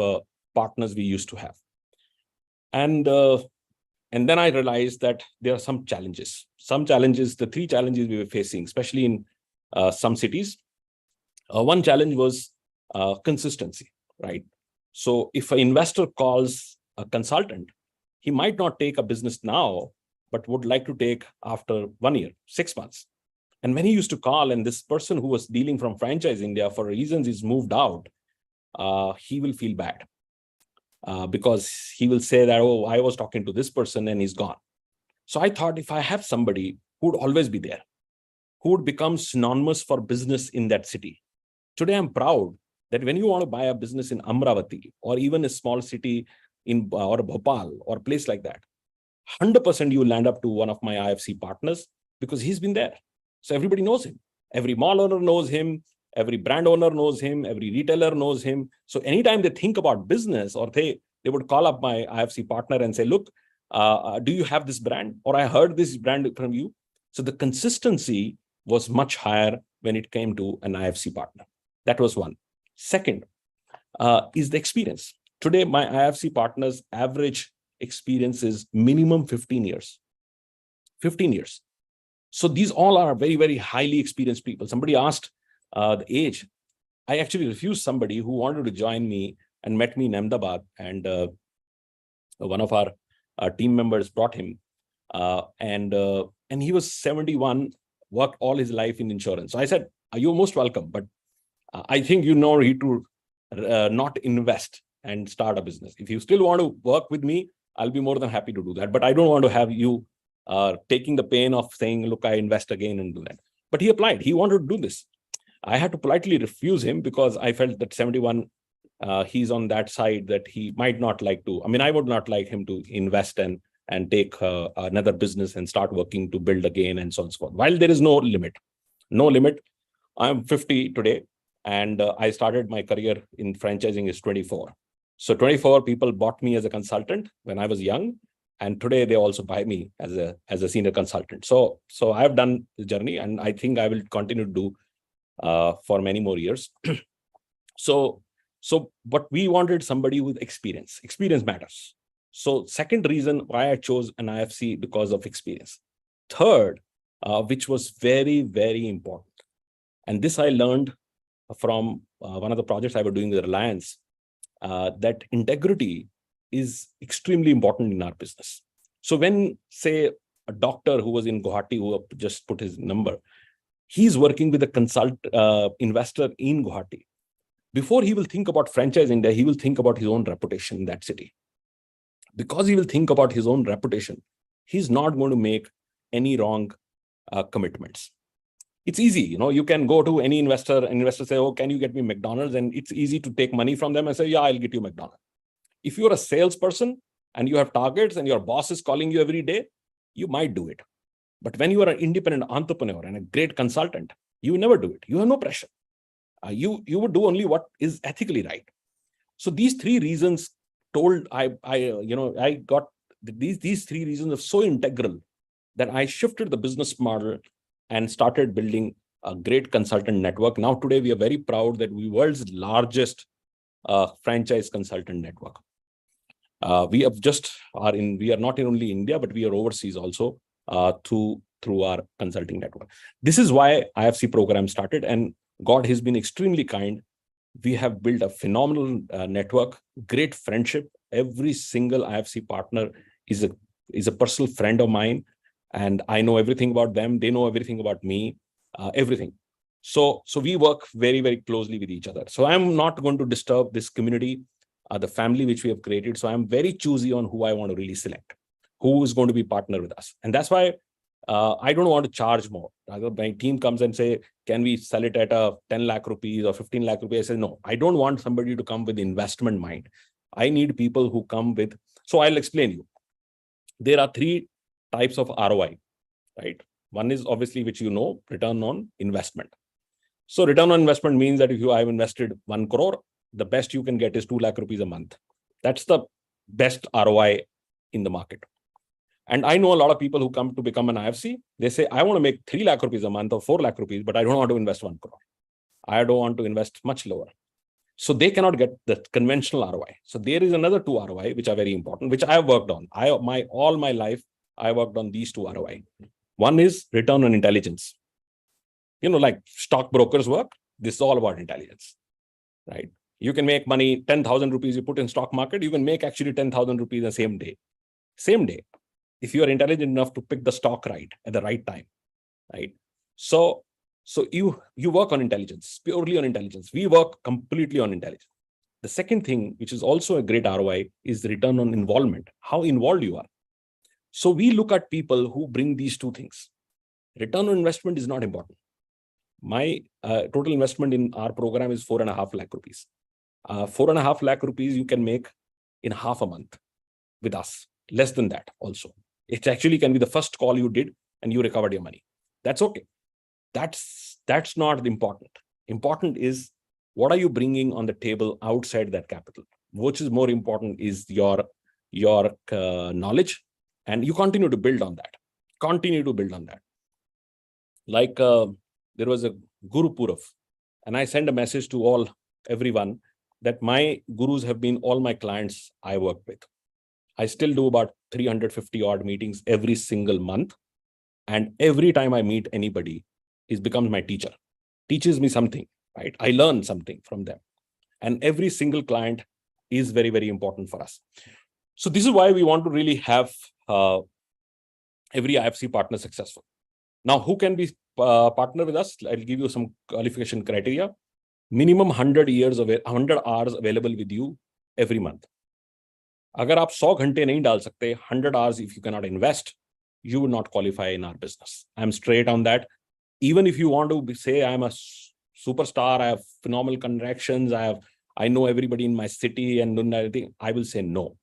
partners we used to have. And then I realized that there are some challenges. The 3 challenges we were facing, especially in some cities. One challenge was consistency, right? So if an investor calls a consultant, he might not take a business now, but would like to take after 1 year, 6 months. And when he used to call, and this person who was dealing from Franchise India for reasons he's moved out, he will feel bad because he will say that, oh, I was talking to this person and he's gone. So I thought if I have somebody who would always be there, who would become synonymous for business in that city. Today, I'm proud that when you want to buy a business in Amravati or even a small city in or Bhopal or a place like that, 100% you land up to one of my IFC partners because he's been there. So everybody knows him. Every mall owner knows him. Every brand owner knows him. Every retailer knows him. So anytime they think about business, or they would call up my IFC partner and say, look, do you have this brand? Or I heard this brand from you. So the consistency was much higher when it came to an IFC partner. That was one. Second is the experience. Today, my IFC partners' average experience is minimum 15 years. 15 years. So these all are very, very highly experienced people. Somebody asked the age. I actually refused somebody who wanted to join me and met me in Ahmedabad. And one of our team members brought him. And he was 71, worked all his life in insurance. So I said, you're most welcome. But I think you need to not invest and start a business. If you still want to work with me, I'll be more than happy to do that. But I don't want to have you taking the pain of saying, look, I invest again and do that. But he applied. He wanted to do this. I had to politely refuse him because I felt that 71, he's on that side that he might not like to. I mean, I would not like him to invest and take another business and start working to build again and so on and so forth. While there is no limit. I'm 50 today. And I started my career in franchising is 24. So 24 people bought me as a consultant when I was young. And today they also buy me as a senior consultant. So I've done the journey, and I think I will continue to do for many more years. But we wanted somebody with experience. Experience matters. So second reason why I chose an IFC, because of experience. Third, which was very, very important, and this I learned from one of the projects I was doing with Reliance, that integrity is extremely important in our business. So when, say, a doctor who was in Guwahati, who just put his number, he's working with a investor in Guwahati. Before he will think about franchise India, he will think about his own reputation in that city. Because he will think about his own reputation, he's not going to make any wrong commitments. It's easy, you can go to any investor, and investor say, oh, can you get me McDonald's? And it's easy to take money from them and say, yeah, I'll get you McDonald's. If you're a salesperson and you have targets and your boss is calling you every day, you might do it. But when you are an independent entrepreneur and a great consultant, you never do it. You have no pressure. You would do only what is ethically right. So these three reasons I got these three reasons are so integral that I shifted the business model and started building a great consultant network. Now, today, we are very proud that we are world's largest franchise consultant network. We are not in only India, but we are overseas also through our consulting network. This is why IFC program started, and God has been extremely kind. We have built a phenomenal network, great friendship. Every single IFC partner is a personal friend of mine, and I know everything about them. They know everything about me, everything. So we work very, very closely with each other. So I'm not going to disturb this community, the family which we have created. So I'm very choosy on who I want to really select, who is going to be partner with us. And that's why I don't want to charge more. My team comes and say, can we sell it at 10 lakh rupees or 15 lakh rupees? I say, no, I don't want somebody to come with investment mind. I need people who come with, so I'll explain you. There are three types of ROI, right? One is obviously, which return on investment. So return on investment means that if you have invested 1 crore, the best you can get is 2 lakh rupees a month. That's the best ROI in the market. And I know a lot of people who come to become an IFC. They say, I want to make 3 lakh rupees a month or 4 lakh rupees, but I don't want to invest 1 crore. I don't want to invest much lower. So they cannot get the conventional ROI. So there is another 2 ROI, which are very important, which I have worked on. All my life, I worked on these 2 ROI. One is return on intelligence. Like stockbrokers work, this is all about intelligence, right? You can make money, 10,000 rupees you put in stock market, you can make actually 10,000 rupees the same day. Same day, if you are intelligent enough to pick the stock right at the right time, right? So you work on intelligence, purely on intelligence. We work completely on intelligence. The second thing, which is also a great ROI, is the return on involvement, how involved you are. So we look at people who bring these 2 things. Return on investment is not important. My total investment in our program is 4.5 lakh rupees. 4.5 lakh rupees you can make in half a month with us, less than that also. It actually can be the first call you did and you recovered your money. That's okay. That's not important. Important is, what are you bringing on the table outside that capital? Which is more important is your knowledge, and you continue to build on that. Like there was a Guru Purav, and I send a message to everyone that my gurus have been all my clients I work with. I still do about 350 odd meetings every single month. And every time I meet anybody, it becomes my teacher, teaches me something, right? I learn something from them. And every single client is very, very important for us. So this is why we want to really have every IFC partner successful. Now, who can be partner with us? I'll give you some qualification criteria. Minimum 100 hours available with you every month. अगर आप 100 घंटे नहीं डाल सकते, 100 hours if you cannot invest, you would not qualify in our business. I'm straight on that. Even if you want to say I'm a superstar, I have phenomenal connections, I know everybody in my city and everything, I will say no.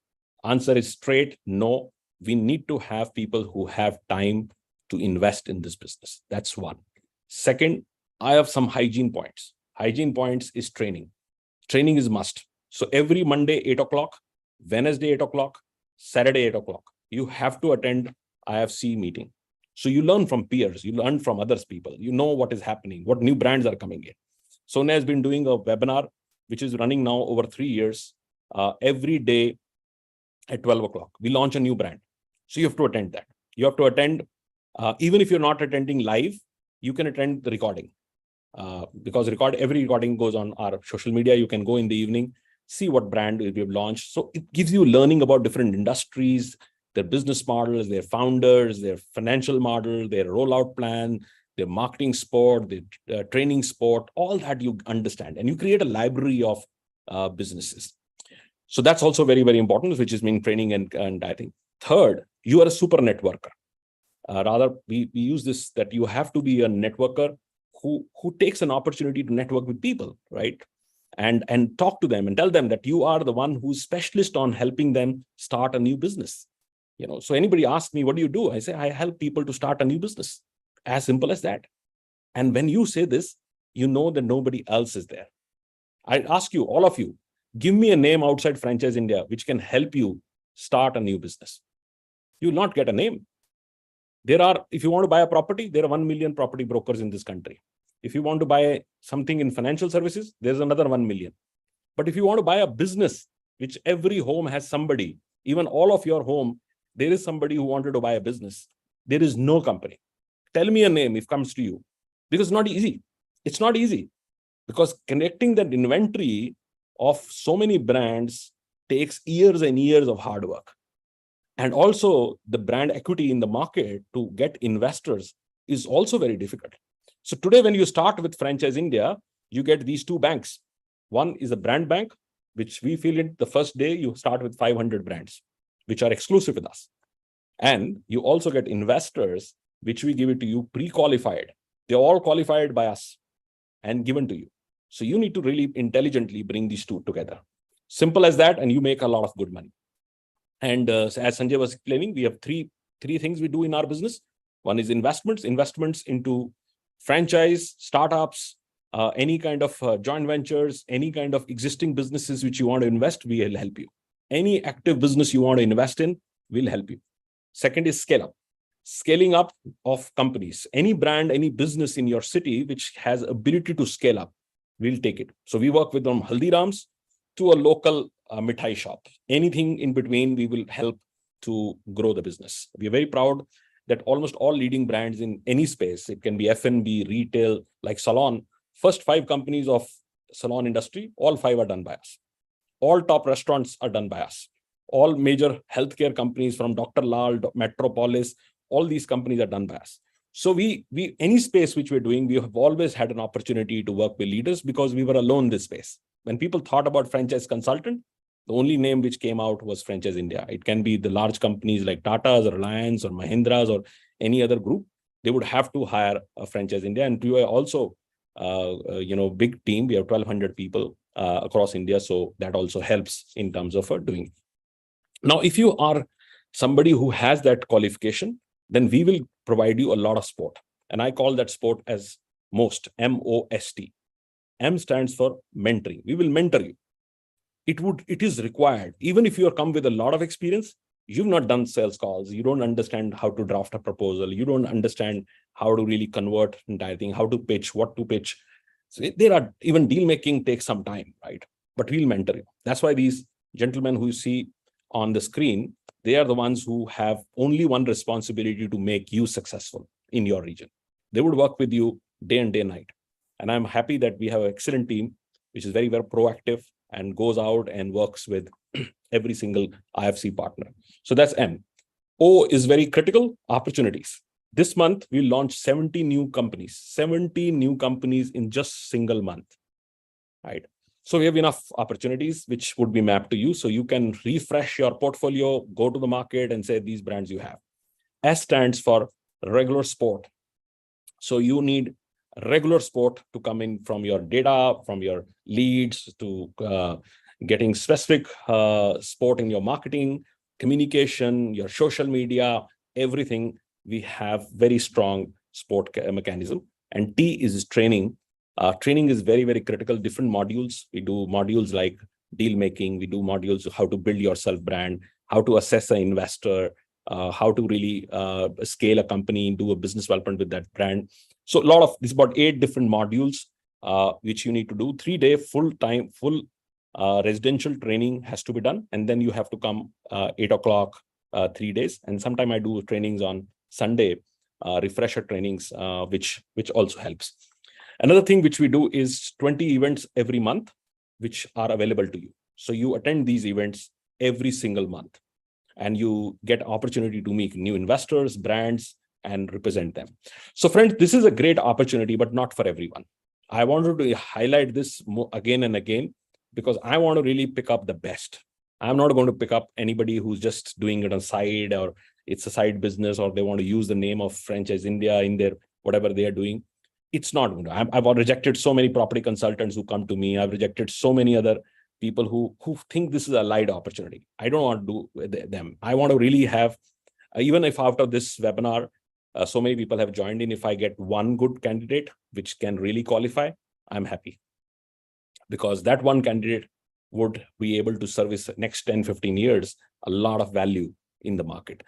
Answer is straight no. We need to have people who have time to invest in this business. That's one. Second, I have some hygiene points. Hygiene points is training. Training is must. So every Monday, 8 o'clock, Wednesday, 8 o'clock, Saturday, 8 o'clock, you have to attend IFC meeting. So you learn from peers, you learn from others people, you know what is happening, what new brands are coming in. Sonia has been doing a webinar, which is running now over 3 years. Every day, at 12 o'clock. We launch a new brand. So you have to attend that. You have to attend, even if you're not attending live, you can attend the recording. Because every recording goes on our social media. You can go in the evening, see what brand we have launched. So it gives you learning about different industries, their business models, their founders, their financial model, their rollout plan, their marketing support, their training support, all that you understand. And you create a library of businesses. So that's also very, very important, which is mean training and I think. Third, you are a super networker. Rather, we use this that you have to be a networker who takes an opportunity to network with people, right? And talk to them and tell them that you are the one who's specialist on helping them start a new business. So anybody asks me, what do you do? I say, I help people to start a new business. As simple as that. And when you say this, you know that nobody else is there. I ask you, all of you, give me a name outside Franchise India which can help you start a new business. You will not get a name. If you want to buy a property, there are 1 million property brokers in this country. If you want to buy something in financial services, there's another 1 million. But if you want to buy a business, which every home has somebody, even all of your home, there is somebody who wanted to buy a business. There is no company. Tell me a name if it comes to you. Because it's not easy. It's not easy. Because connecting that inventory of so many brands takes years and years of hard work. And also the brand equity in the market to get investors is also very difficult. So today, when you start with Franchise India, you get these two banks. One is a brand bank, which we feel in the first day, you start with 500 brands, which are exclusive with us. And you also get investors, which we give it to you pre-qualified. They're all qualified by us and given to you. So you need to really intelligently bring these two together. Simple as that, and you make a lot of good money. And as Sanjay was explaining, we have three things we do in our business. One is investments into franchise, startups, any kind of joint ventures, any kind of existing businesses which you want to invest, we will help you. Any active business you want to invest in, we'll help you. Second is scale up. Scaling up of companies. Any brand, any business in your city which has ability to scale up, we'll take it. So we work with them Haldirams to a local mithai shop. Anything in between, we will help to grow the business. We are very proud that almost all leading brands in any space, it can be F&B, retail, like salon, first 5 companies of salon industry, all 5 are done by us. All top restaurants are done by us. All major healthcare companies from Dr. Lal, Metropolis, all these companies are done by us. So we any space which we're doing, we have always had an opportunity to work with leaders because we were alone in this space. When people thought about franchise consultant, the only name which came out was Franchise India. It can be the large companies like Tata's or Reliance or Mahindras or any other group. They would have to hire a Franchise India. And we are also, big team. We have 1,200 people across India. So that also helps in terms of doing it. Now, if you are somebody who has that qualification, then we will provide you a lot of support. And I call that support as MOST, M-O-S-T. M stands for mentoring. We will mentor you. It is required. Even if you come with a lot of experience, you've not done sales calls, you don't understand how to draft a proposal, you don't understand how to really convert entire thing, how to pitch, what to pitch. So there are even deal making takes some time, right? But we'll mentor you. That's why these gentlemen who you see on the screen, they are the ones who have only one responsibility to make you successful in your region. They would work with you day and night. And I'm happy that we have an excellent team, which is very, very proactive and goes out and works with every single IFC partner. So that's M. O is very critical, opportunities. This month, we launched 70 new companies in just single month, right? So we have enough opportunities which would be mapped to you. So you can refresh your portfolio, go to the market and say these brands you have. S stands for regular support. So you need regular support to come in from your data, from your leads, to getting specific support in your marketing, communication, your social media, everything. We have very strong support mechanism. And T is training. Training is very, very critical. Different modules. We do modules like deal making. We do modules of how to build your self brand, how to assess an investor, how to really scale a company, do a business development with that brand. So a lot of this, about 8 different modules, which you need to do 3-day full residential training has to be done, and then you have to come 8 o'clock, 3 days. And sometime I do trainings on Sunday, refresher trainings, which also helps. Another thing which we do is 20 events every month, which are available to you. So you attend these events every single month, and you get opportunity to meet new investors, brands, and represent them. So friends, this is a great opportunity, but not for everyone. I wanted to highlight this again and again, because I want to really pick up the best. I'm not going to pick up anybody who's just doing it on side, or it's a side business, or they want to use the name of Franchise India in their whatever they are doing. It's not going to. I've rejected so many property consultants who come to me. I've rejected so many other people who think this is a light opportunity. I don't want to do them. I want to really have, even if after this webinar, so many people have joined in, if I get one good candidate which can really qualify, I'm happy. Because that one candidate would be able to service next 10, 15 years, a lot of value in the market.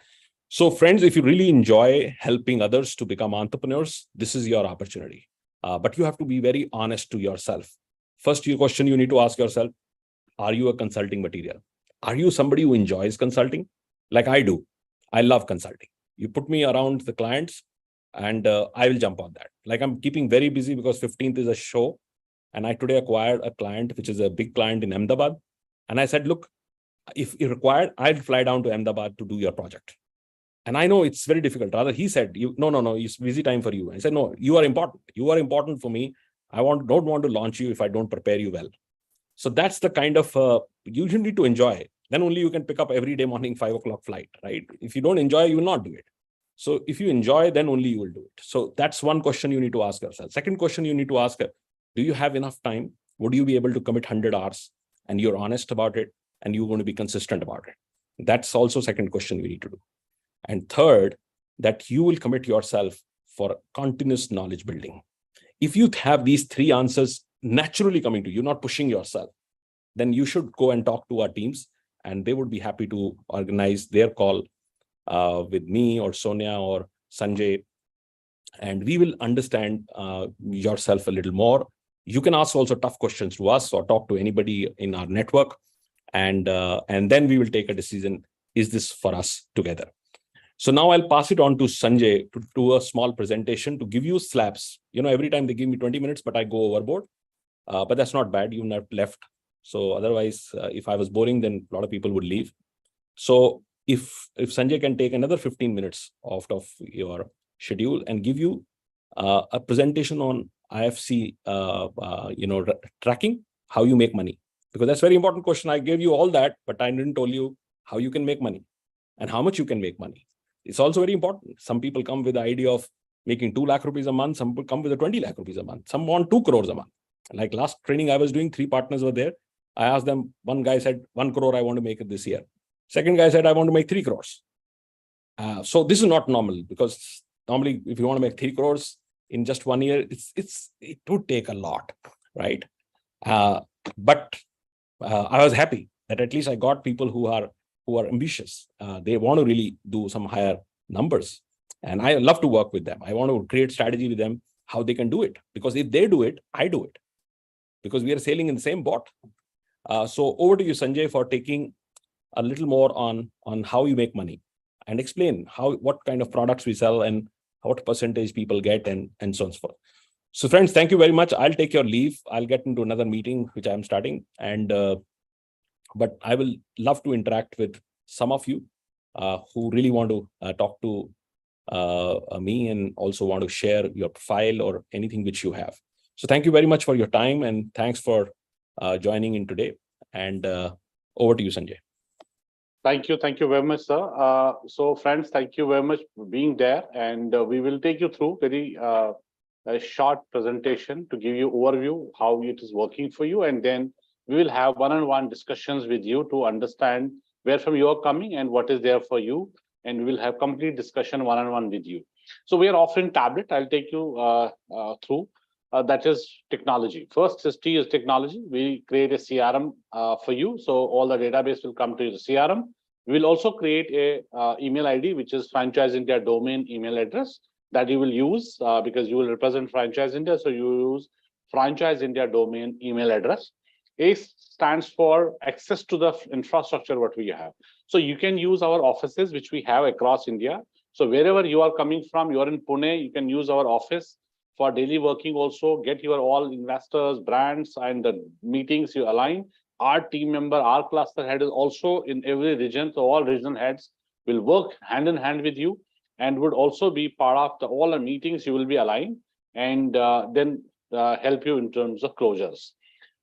So friends, if you really enjoy helping others to become entrepreneurs, this is your opportunity. But you have to be very honest to yourself. First, your question you need to ask yourself, are you a consulting material? Are you somebody who enjoys consulting? Like I do. I love consulting. You put me around the clients and I will jump on that. Like I'm keeping very busy because 15th is a show. And I today acquired a client, which is a big client in Ahmedabad. And I said, look, if you're required, I'll fly down to Ahmedabad to do your project. And I know it's very difficult. Rather, he said, no, it's busy time for you. I said, no, you are important. You are important for me. I don't want to launch you if I don't prepare you well. So that's the kind of, you need to enjoy. Then only you can pick up every day morning 5 o'clock flight, right? If you don't enjoy, you will not do it. So if you enjoy, then only you will do it. So that's one question you need to ask yourself. Second question you need to ask, do you have enough time? Would you be able to commit 100 hours? And you're honest about it, and you're going to be consistent about it. That's also second question we need to do. And third, that you will commit yourself for continuous knowledge building. If you have these three answers naturally coming to you, not pushing yourself, then you should go and talk to our teams, and they would be happy to organize their call with me or Sonia or Sanjay, and we will understand yourself a little more. You can ask also tough questions to us or talk to anybody in our network, and then we will take a decision, is this for us together? So now I'll pass it on to Sanjay to do a small presentation to give you slaps. Every time they give me 20 minutes, but I go overboard. But that's not bad. You've not left. So otherwise, if I was boring, then a lot of people would leave. So if Sanjay can take another 15 minutes out of your schedule and give you a presentation on IFC, tracking, how you make money, because that's a very important question. I gave you all that, but I didn't tell you how you can make money and how much you can make money. It's also very important. Some people come with the idea of making 2 lakh rupees a month. Some people come with a 20 lakh rupees a month. Some want 2 crores a month. Like last training I was doing, 3 partners were there. I asked them, one guy said 1 crore I want to make it this year. Second guy said I want to make 3 crores. So this is not normal, because normally if you want to make 3 crores in just 1 year, it would take a lot, right? But I was happy that at least I got people who are ambitious. They want to really do some higher numbers, and I love to work with them. I want to create strategy with them, how they can do it, because if they do it, I do it, because we are sailing in the same boat. So over to you, Sanjay, for taking a little more on how you make money and explain what kind of products we sell and what percentage people get and so on and so forth. So friends, thank you very much. I'll take your leave. I'll get into another meeting, which I'm starting. But I will love to interact with some of you who really want to talk to me and also want to share your profile or anything which you have. So thank you very much for your time, and thanks for joining in today. And over to you, Sanjay. Thank you very much, sir. So friends, thank you very much for being there, and we will take you through very a short presentation to give you overview how it is working for you, and then we will have one-on-one discussions with you to understand where from you are coming and what is there for you, and we will have complete discussion one-on-one with you. So we are offering tablet. I'll take you through. That is technology. First is T is technology. We create a CRM for you. So all the database will come to the CRM. We will also create a email ID, which is Franchise India domain email address that you will use because you will represent Franchise India. So you use Franchise India domain email address. A stands for access to the infrastructure what we have. So you can use our offices which we have across India. So wherever you are coming from, you are in Pune, you can use our office for daily working also, get your all investors, brands, and the meetings you align. Our team member, our cluster head is also in every region. So all regional heads will work hand in hand with you and would also be part of all the meetings you will be aligned, and then help you in terms of closures.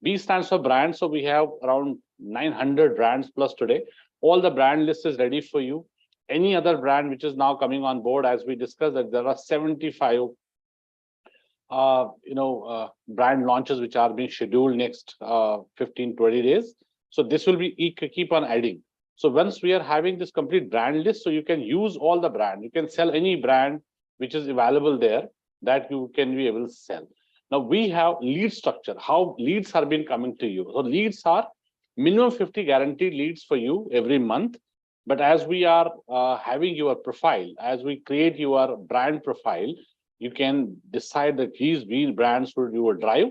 B stands for brand. So we have around 900 brands plus today. All the brand list is ready for you. Any other brand which is now coming on board, as we discussed, that there are 75 brand launches which are being scheduled next 15-20 days. So this will be keep on adding. So once we are having this complete brand list, so you can use all the brand, you can sell any brand which is available there that you can be able to sell. Now we have lead structure, how leads are being coming to you. So leads are minimum 50 guaranteed leads for you every month. But as we are having your profile, as we create your brand profile, you can decide that these brands would you will drive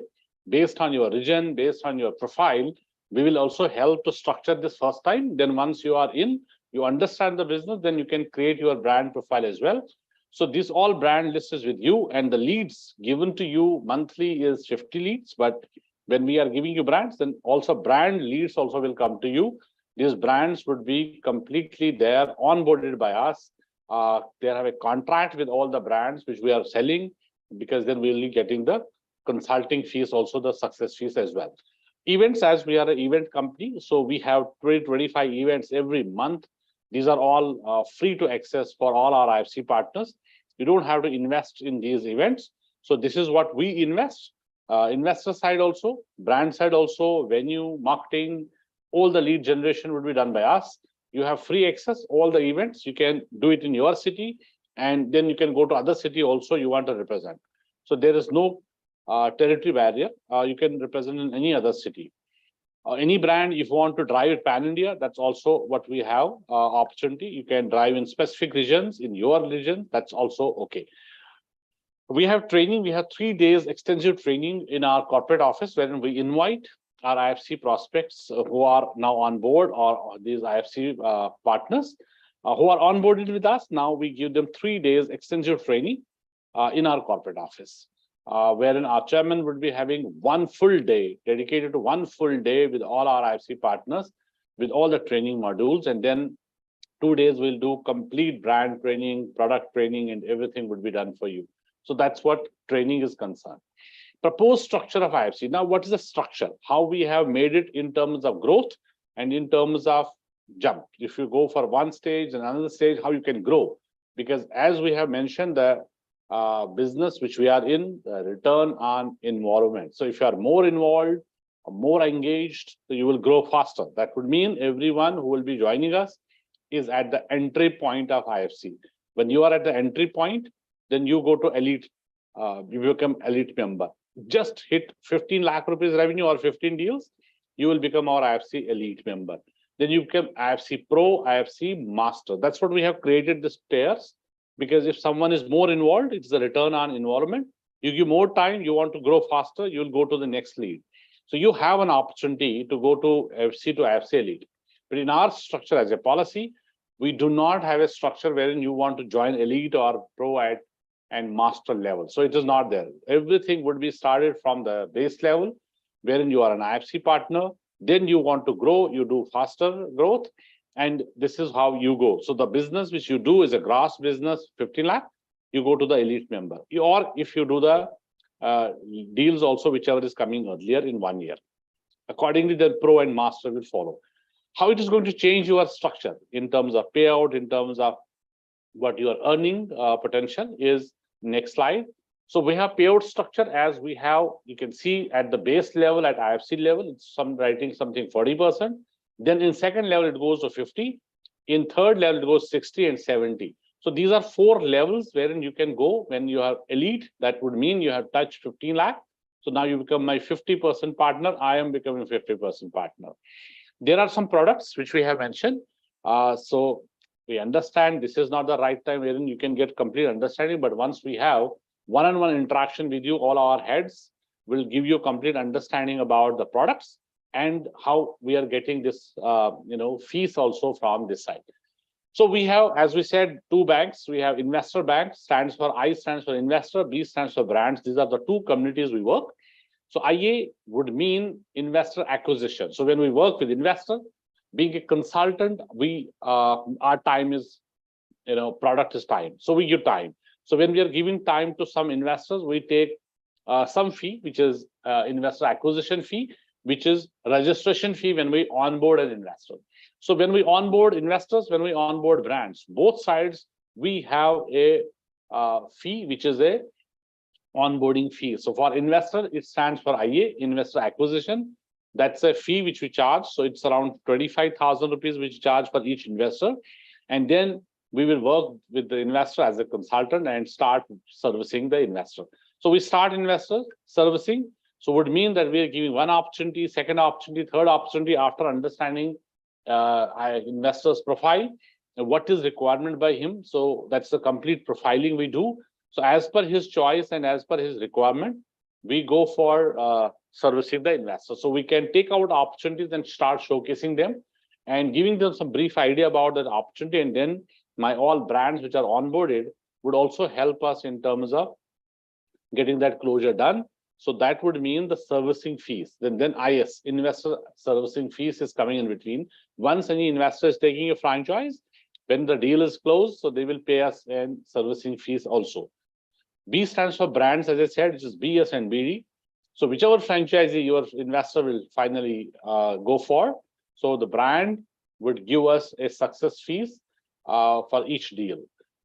based on your region, based on your profile. We will also help to structure this first time. Then once you are in, you understand the business, then you can create your brand profile as well. So this all brand list is with you, and the leads given to you monthly is 50 leads. But when we are giving you brands, then also brand leads also will come to you. These brands would be completely there, onboarded by us. They have a contract with all the brands which we are selling, because then we'll be getting the consulting fees, also the success fees as well. Events, as we are an event company, so we have 20-25 events every month. These are all free to access for all our IFC partners. You don't have to invest in these events. So this is what we invest. Investor side also, brand side also, venue, marketing, all the lead generation will be done by us. You have free access, all the events. You can do it in your city, and then you can go to other city also you want to represent. So there is no territory barrier. You can represent in any other city. Any brand, if you want to drive it pan-India, that's also what we have opportunity. You can drive in specific regions, in your region, that's also okay. We have training. We have 3 days extensive training in our corporate office, wherein we invite our IFC prospects who are now on board, or these IFC partners who are onboarded with us. Now we give them 3 days extensive training in our corporate office, wherein our chairman would be having 1 full day dedicated to 1 full day with all our IFC partners with all the training modules. And then 2 days we'll do complete brand training, product training, and everything would be done for you. So that's what training is concerned. Proposed structure of IFC. Now, what is the structure? How we have made it in terms of growth and in terms of jump. If you go for one stage and another stage, how you can grow. Because as we have mentioned, the business which we are in, the return on involvement. So if you are more involved, more engaged, so you will grow faster. That would mean everyone who will be joining us is at the entry point of IFC. When you are at the entry point, then you go to elite, you become elite member. Just hit 15 lakh rupees revenue or 15 deals, you will become our IFC elite member. Then you become IFC Pro, IFC Master. That's what we have created this tiers, because if someone is more involved, it's the return on involvement. You give more time, you want to grow faster, you'll go to the next lead. So you have an opportunity to go to IFC to IFC elite. But in our structure as a policy, we do not have a structure wherein you want to join elite or pro and master level. So it is not there. Everything would be started from the base level, wherein you are an IFC partner. Then you want to grow, you do faster growth, and this is how you go. So the business which you do is a gross business, 15 lakh, you go to the elite member. Or if you do the deals also, whichever is coming earlier in 1 year. Accordingly, the pro and master will follow. How it is going to change your structure in terms of payout, in terms of what your earning potential is. Next slide. So we have payout structure as we have, you can see at the base level, at IFC level, it's writing something 40%. Then in second level, it goes to 50. In third level, it goes 60 and 70. So these are 4 levels wherein you can go. When you are elite, that would mean you have touched 15 lakh. So now you become my 50% partner. I am becoming 50% partner. There are some products which we have mentioned. So we understand this is not the right time wherein you can get complete understanding, but once we have one-on-one interaction with you, all our heads will give you complete understanding about the products. and how we are getting this, fees also from this side. So we have, as we said, two banks. We have investor bank, stands for I stands for investor, B stands for brands. These are the two communities we work. So IA would mean investor acquisition. So when we work with investor, being a consultant, our time is, product is time. So we give time. So when we are giving time to some investors, we take some fee, which is investor acquisition fee, which is registration fee when we onboard an investor. So when we onboard investors, when we onboard brands, both sides, we have a fee, which is a onboarding fee. So for investor, it stands for IA, investor acquisition. That's a fee which we charge. So it's around 25,000 rupees, which we charge for each investor. And then we will work with the investor as a consultant and start servicing the investor. So we start investor servicing. So would mean that we are giving one opportunity, second opportunity, third opportunity after understanding investor's profile, and what is requirement by him. So that's the complete profiling we do. So as per his choice and as per his requirement, we go for servicing the investor. So we can take out opportunities and start showcasing them and giving them some brief idea about that opportunity. And then my all brands which are onboarded would also help us in terms of getting that closure done. So that would mean the servicing fees. Then IS, investor servicing fees, is coming in between. Once any investor is taking a franchise, when the deal is closed, so they will pay us in servicing fees also. B stands for brands, as I said, which is BS and BD. So whichever franchisee your investor will finally go for, so the brand would give us a success fees for each deal.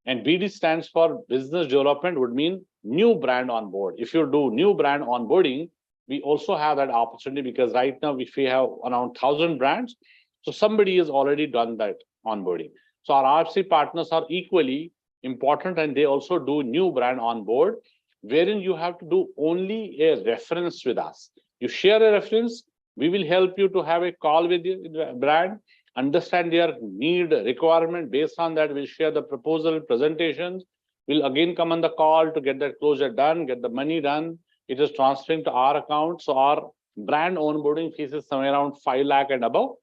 And BD stands for business development, would mean new brand on board. If you do new brand onboarding, we also have that opportunity, because right now if we have around 1,000 brands, so somebody has already done that onboarding. So our RFC partners are equally important, and they also do new brand on board, wherein you have to do only a reference with us. You share a reference, we will help you to have a call with the brand, understand their need, requirement. Based on that, we'll share the proposal, presentations. We'll again come on the call to get that closure done, get the money done. It is transferring to our account. So our brand onboarding fees is somewhere around 5 lakh and above.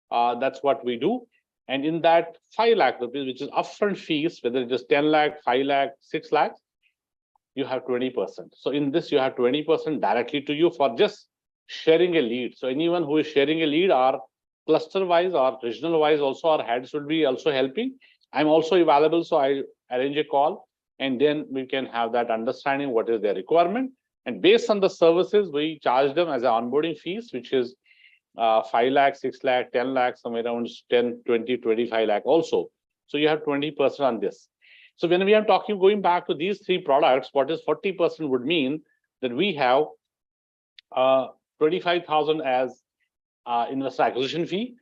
That's what we do. And in that 5 lakh rupees, which is upfront fees, whether it is 10 lakh, 5 lakh, 6 lakhs, you have 20%. So in this, you have 20% directly to you for just sharing a lead. So anyone who is sharing a lead, our cluster wise or regional wise, also our heads will be also helping. I'm also available, so I arrange a call, and then we can have that understanding what is their requirement. And based on the services, we charge them as an onboarding fees, which is 5 lakh, 6 lakh, 10 lakh, somewhere around 10, 20, 25 lakh also. So you have 20% on this. So when we are talking, going back to these three products, what is 40% would mean that we have 25,000 as investor acquisition fee.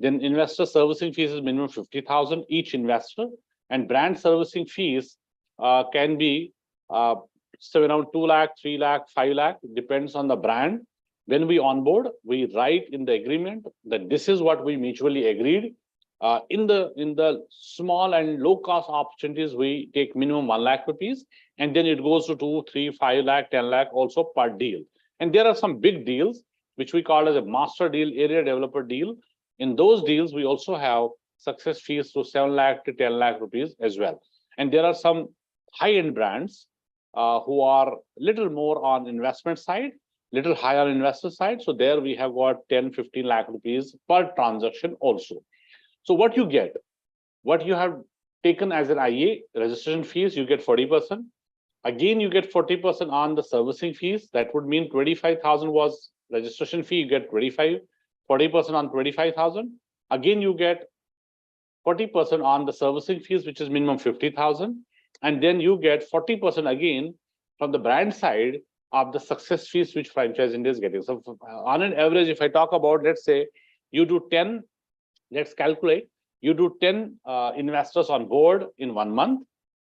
Then investor servicing fees is minimum 50,000 each investor, and brand servicing fees can be around 2 lakh, 3 lakh, 5 lakh, depends on the brand. When we onboard, we write in the agreement that this is what we mutually agreed. In the small and low cost opportunities, we take minimum 1 lakh rupees, and then it goes to 2, 3, 5 lakh, 10 lakh also per deal. And there are some big deals which we call as a master deal, area developer deal. In those deals, we also have success fees to 7 lakh to 10 lakh rupees as well. And there are some high-end brands who are little more on investment side, little higher investor side. So there we have got 10, 15 lakh rupees per transaction also. So what you get, what you have taken as an IA, registration fees, you get 40%. Again, you get 40% on the servicing fees. That would mean 25,000 was registration fee, you get 25, 40% on 25,000. Again, you get 40% on the servicing fees, which is minimum 50,000. And then you get 40% again from the brand side of the success fees, which franchise India is getting. So on an average, if I talk about, let's say you do 10, let's calculate, you do 10 investors on board in 1 month.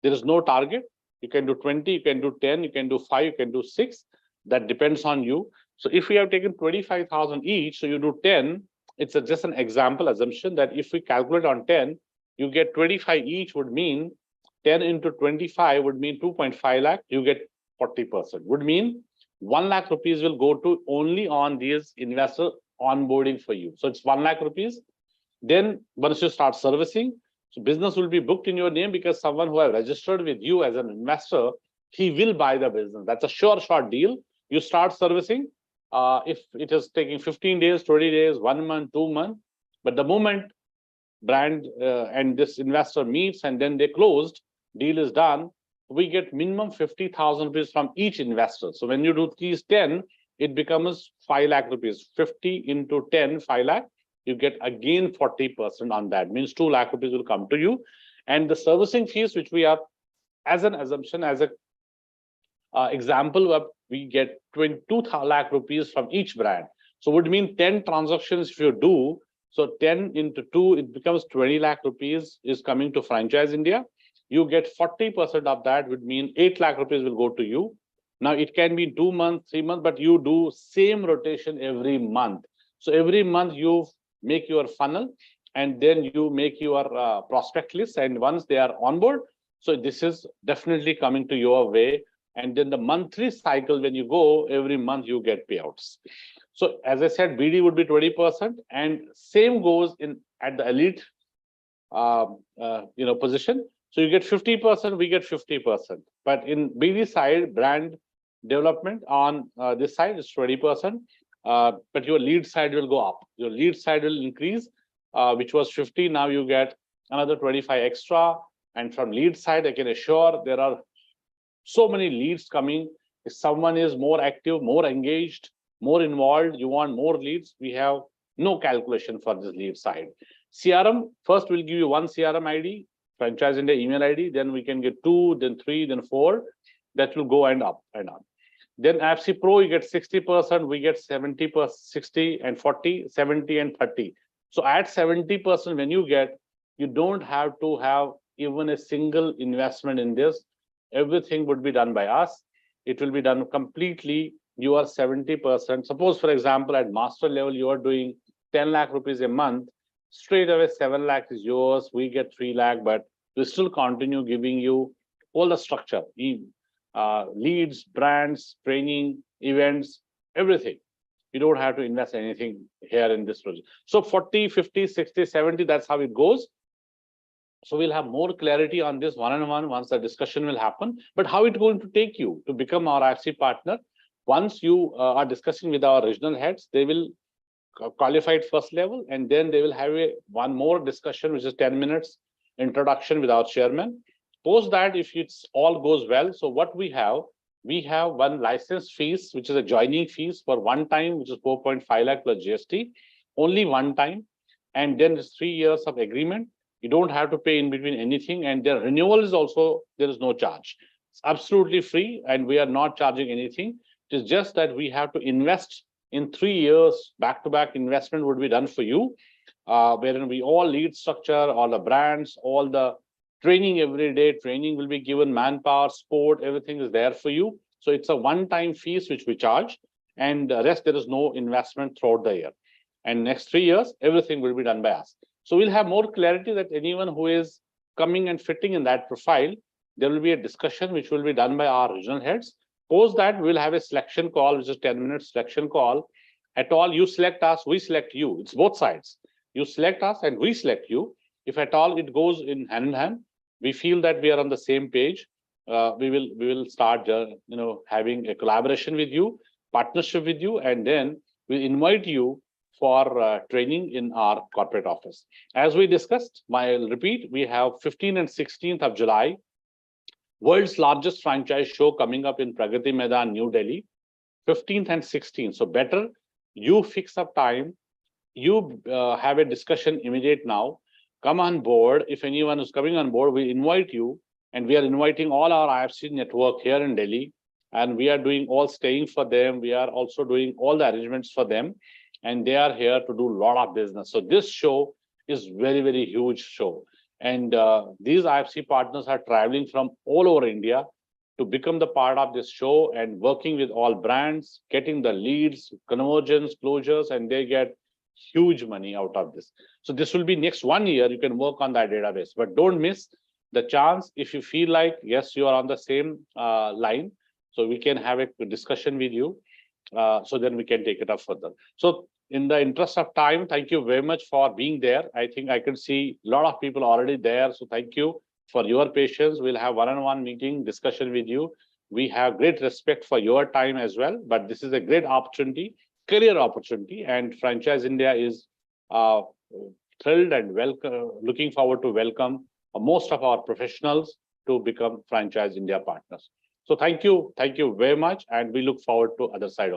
There is no target. You can do 20, you can do 10, you can do 5, you can do 6. That depends on you. So if we have taken 25,000 each, so you do 10, it's just an example assumption that if we calculate on 10, you get 25 each, would mean 10 into 25 would mean 2.5 lakh, you get 40%, would mean 1 lakh rupees will go to only on these investor onboarding for you. So it's 1 lakh rupees. Then once you start servicing, so business will be booked in your name because someone who have registered with you as an investor, he will buy the business. That's a sure shot deal. You start servicing. If it is taking 15 days, 20 days, 1 month, 2 months, but the moment brand and this investor meets and then they closed, deal is done, we get minimum 50,000 rupees from each investor. So when you do these 10, it becomes 5 lakh rupees. 50 into 10, 5 lakh. You get again 40% on that. Means 2 lakh rupees will come to you. And the servicing fees, which we are, as an assumption, as a example, of we get 22 lakh rupees from each brand. So would mean 10 transactions if you do. So 10 into 2, it becomes 20 lakh rupees is coming to Franchise India. You get 40% of that, would mean 8 lakh rupees will go to you. Now it can be 2 months, 3 months, but you do same rotation every month. So every month you make your funnel and then you make your prospect list. And once they are on board, so this is definitely coming to your way. And then the monthly cycle, when you go, every month you get payouts. So as I said, BD would be 20%, and same goes in at the elite position. So you get 50%, we get 50%. But in BD side, brand development on this side is 20%. But your lead side will go up. Your lead side will increase, which was 50. Now you get another 25 extra. And from lead side, I can assure there are so many leads coming. If someone is more active, more engaged, more involved, you want more leads, we have no calculation for this lead side. CRM, first we'll give you 1 CRM ID, Franchise India email ID, then we can get 2, then 3, then 4. That will go and up and up. Then FC Pro, you get 60%, we get 70%, 60 and 40, 70 and 30. So at 70%, when you get, you don't have to have even a single investment in this. Everything would be done by us. It will be done completely. You are 70%. Suppose, for example, at master level, you are doing 10 lakh rupees a month. Straight away, 7 lakh is yours. We get 3 lakh, but we still continue giving you all the structure, leads, brands, training, events, everything. You don't have to invest anything here in this project. So 40, 50, 60, 70, that's how it goes. So we'll have more clarity on this one-on-one once the discussion will happen. But how it's going to take you to become our IFC partner? Once you are discussing with our regional heads, they will qualify at first level, and then they will have one more discussion, which is 10 minutes introduction with our chairman. Post that, if it's all goes well, so what we have one license fees, which is a joining fees for one time, which is 4.5 lakh plus GST, only one time, and then it's 3 years of agreement. You don't have to pay in between anything, and their renewal is also, there is no charge. It's absolutely free, and we are not charging anything. It is just that we have to invest in 3 years. Back-to-back investment would be done for you, wherein we all lead structure, all the brands, all the training every day. Training will be given, manpower, sport, everything is there for you. So it's a one-time fees which we charge, and the rest there is no investment throughout the year. And next 3 years, everything will be done by us. So we'll have more clarity that anyone who is coming and fitting in that profile, there will be a discussion which will be done by our regional heads. Post that, we'll have a selection call, which is 10-minute selection call. At all, you select us, we select you. It's both sides. You select us and we select you. If at all it goes in hand, we feel that we are on the same page. We will start having a collaboration with you, partnership with you, and then we'll invite you for training in our corporate office. As we discussed, I'll repeat, we have 15th and 16th of July, world's largest franchise show coming up in Pragati Maidan, New Delhi, 15th and 16th. So better you fix up time, you have a discussion immediate now, come on board. If anyone is coming on board, we invite you, and we are inviting all our IFC network here in Delhi, and we are doing all staying for them. We are also doing all the arrangements for them, and they are here to do a lot of business. So this show is very, very huge show. And these IFC partners are traveling from all over India to become the part of this show and working with all brands, getting the leads, conversions, closures, and they get huge money out of this. So this will be next 1 year, you can work on that database, but don't miss the chance. If you feel like, yes, you are on the same line, so we can have a discussion with you. So then we can take it up further. So in the interest of time, thank you very much for being there. I think I can see a lot of people already there. So thank you for your patience. We'll have one-on-one meeting discussion with you. We have great respect for your time as well, but this is a great opportunity, career opportunity, and Franchise India is thrilled and looking forward to welcome most of our professionals to become Franchise India partners. So thank you very much, and we look forward to other side of